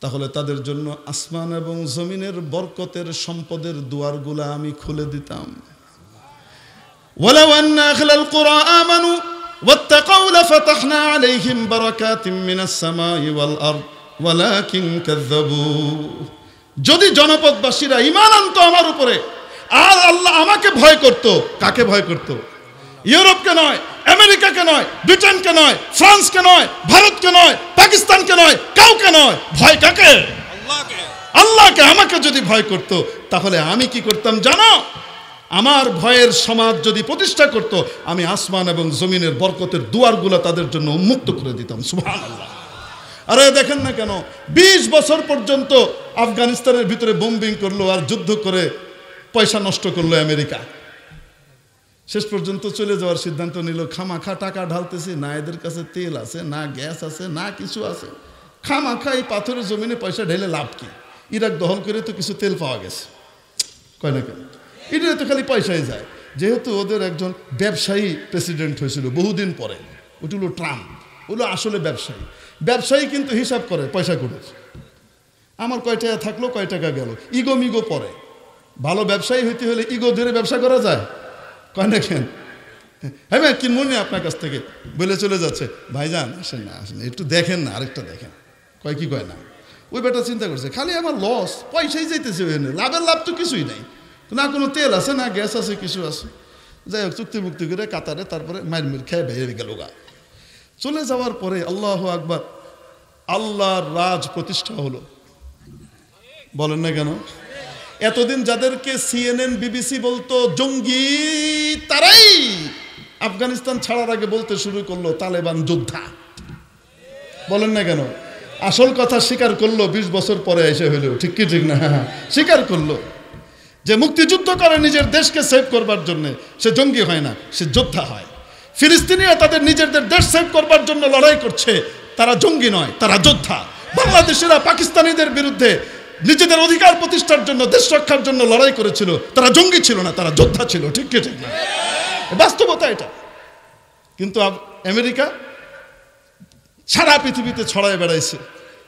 তাহলে তাদের জন্য আসমান এবং জমিনের বরকতের সম্পদের দুয়ারগুলা আমি খুলে দিতাম। ওয়ালাউ আন্না আহলাল কুরা আমানু ওয়াত্তাকাউ লাফাতাহনা আলাইহিম বারাকাতিম মিনাস সামাই ওয়াল আরদ ওয়ালাকিন কাযযাবু, যদি জনপদবাসীরা ঈমান আনতো আমার উপরে আর আল্লাহ আমাকে ভয় করত। কাকে ভয় করত? ইউরোপকে নয়, আমেরিকাকে নয়, ব্রিটেনকে নয়, ফ্রান্সকে নয়, ভারতকে নয়, পাকিস্তানকে নয়, কাউকে নয়। ভয় কাকে? আল্লাহকে। আল্লাহকে। আমাকে যদি ভয় করত তাহলে আমি কি করতাম জানো? আমার ভয়ের সমাজ যদি প্রতিষ্ঠা করত, আমি আসমান এবং জমিনের বরকতের দুয়ারগুলো তাদের জন্য উন্মুক্ত করে দিতাম। সুবহানাল্লাহ। আরে দেখেন না কেন 20 বছর পর্যন্ত আফগানিস্তানের ভিতরে বোম্বিং করলো আর যুদ্ধ করে পয়সা নষ্ট করলো আমেরিকা। শেষ পর্যন্ত চলে যাওয়ার সিদ্ধান্ত নিল। খামাখা টাকা ঢালতেছি, না এদের কাছে তেল আছে, না গ্যাস আছে, না কিছু আছে, খামাখা এই পাথরের জমিনে পয়সা ঢেলে লাভ কি? ইরাক দখল করে তো কিছু তেল পাওয়া গেছে, কয় না কেন? এটা তো খালি পয়সাই যায়। যেহেতু ওদের একজন ব্যবসায়ী প্রেসিডেন্ট হয়েছিল বহুদিন পরে, ওটা হলো ট্রাম্প, ওগুলো আসলে ব্যবসায়ী। ব্যবসায়ী কিন্তু হিসাব করে পয়সা করে, আমার কয় টাকা থাকলো, কয় টাকা গেল, ইগো মিগো পরে। ভালো ব্যবসায়ী হইতে হলে ইগো ধরে ব্যবসা করা যায়, কয় না কেন? হ্যাঁ ভাই, কিনবো না আপনার কাছ থেকে বলে চলে যাচ্ছে, ভাইজান আসেন না, আসেন একটু দেখেন না, আরেকটা দেখেন, কয় কি কয় না। ওই বেটা চিন্তা করছে খালি আমার লস, পয়সাই যাইতেছে, লাভের লাভ তো কিছুই নাই, না কোনো তেল আছে, না গ্যাস আছে, কিছু আছে। যাই হোক চুক্তি মুক্তি করে কাতারে তারপরে মাইর খেয়ে বেরিয়ে গেল গা। চলে যাওয়ার পরে আল্লাহু আকবার, আল্লাহর রাজ প্রতিষ্ঠা হলো। বলেন না কেন? এতদিন যাদেরকে CNN BBC বলতো জঙ্গি, তারাই আফগানিস্তান ছাড়ার আগে বলতে শুরু করলো তালেবান যোদ্ধা। বলেন না কেন? আসল কথা স্বীকার করলো 20 বছর পরে এসে হইলো, ঠিক কি ঠিক না? স্বীকার করলো যে মুক্তিযুদ্ধ করে নিজের দেশকে সেভ করবার জন্য, সে জঙ্গি হয় না, সে যোদ্ধা হয়। ফিলিস্তিনিরা তাদের নিজেদের দেশ সেভ করবার জন্য লড়াই করছে, তারা জঙ্গি নয়, তারা যোদ্ধা। বাংলাদেশিরা পাকিস্তানিদের বিরুদ্ধে নিজেদের অধিকার প্রতিষ্ঠার জন্য, দেশ রক্ষার জন্য লড়াই করেছিল, তারা জঙ্গি ছিল না, তারা যোদ্ধা ছিল, ঠিক কি ঠিক না? বাস্তবতা এটা। কিন্তু আমেরিকা সারা পৃথিবীতে ছড়ায় বেড়াইছে,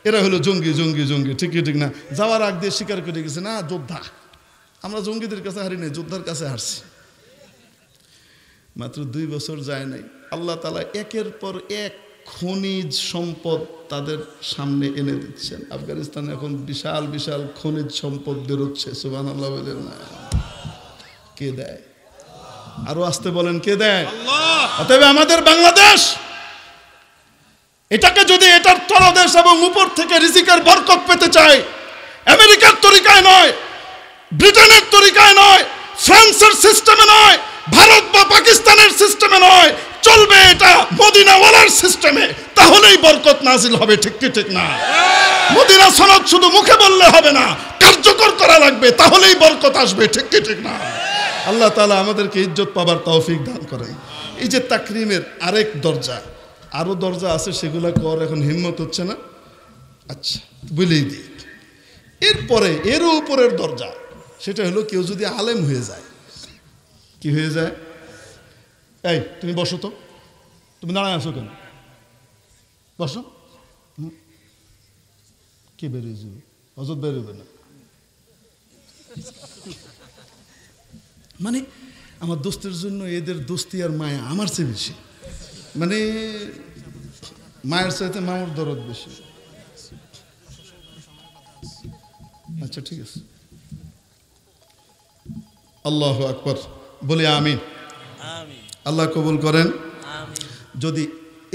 এরা হলো জঙ্গি জঙ্গি জঙ্গি, ঠিক কি ঠিক না? যাওয়ার আগ দিয়ে স্বীকার করে গেছে, না যোদ্ধা, আমরা জঙ্গিদের কাছে হারি নাই, যোদ্ধার কাছে হারছি। মাত্র 2 বছর যায় নাই, আল্লাহ তাআলা একের পর এক খনিজ সম্পদ তাদের সামনে এনে দিচ্ছেন। আফগানিস্তানে এখন বিশাল বিশাল খনিজ সম্পদ বেরোচ্ছে। সুবহানাল্লাহ বলেন না? কে দেয়? আরো আসতে বলেন, কে দেয়? আল্লাহ। অতএব আমাদের বাংলাদেশ এটাকে যদি এটার তলদেশ এবং উপর থেকে রিজিকের বরকত পেতে চায়, আমেরিকার তরিকায় নয়, ব্রিটেনের তরিকায় নয়, ফ্রান্সের সিস্টেমে নয়, ভারত বা পাকিস্তানের সিস্টেমে নয়, চলবে এটা মদিনাওয়ালার সিস্টেমে, তাহলেই বরকত নাজিল হবে, ঠিক কি ঠিক না? মদিনা সনদ শুধু মুখে বললে হবে না, কার্যকর করা লাগবে, তাহলেই বরকত আসবে, ঠিক কি ঠিক না? আল্লাহ তাআলা আমাদেরকে ইজ্জত পাবার তৌফিক দান করেন। এই যে তাকরিমের আরেক দরজা, আরো দরজা আছে, সেগুলা কর এখন হিম্মত হচ্ছে না। আচ্ছা বলেই দিই, এরপরে এরও উপরের দরজা, সেটা হলো কেউ যদি আলেম হয়ে যায়। কি হয়ে যায়? এই তুমি বসো তো, তুমি দাঁড়ায় আসো কেন? বসো। কে বেরিয়ে যাবে? হজরত বেরোবে না। মানে আমার দোস্তের জন্য এদের দোস্তি আর মায়া আমার চেয়ে বেশি, মানে মায়ের চাইতে মামার দরদ বেশি। আচ্ছা ঠিক আছে, আল্লাহু আকবার বলি আমিন। আল্লাহ কবুল করেন। যদি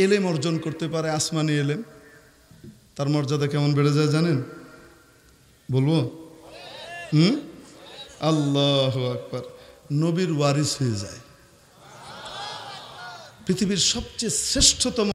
এলেম অর্জন করতে পারে, আসমানি এলেম, তার মর্যাদা কেমন বেড়ে যায় জানেন? বলবো? আল্লাহু আকবার, নবীর ওয়ারিস হয়ে যায়। পৃথিবীর সবচেয়ে শ্রেষ্ঠতম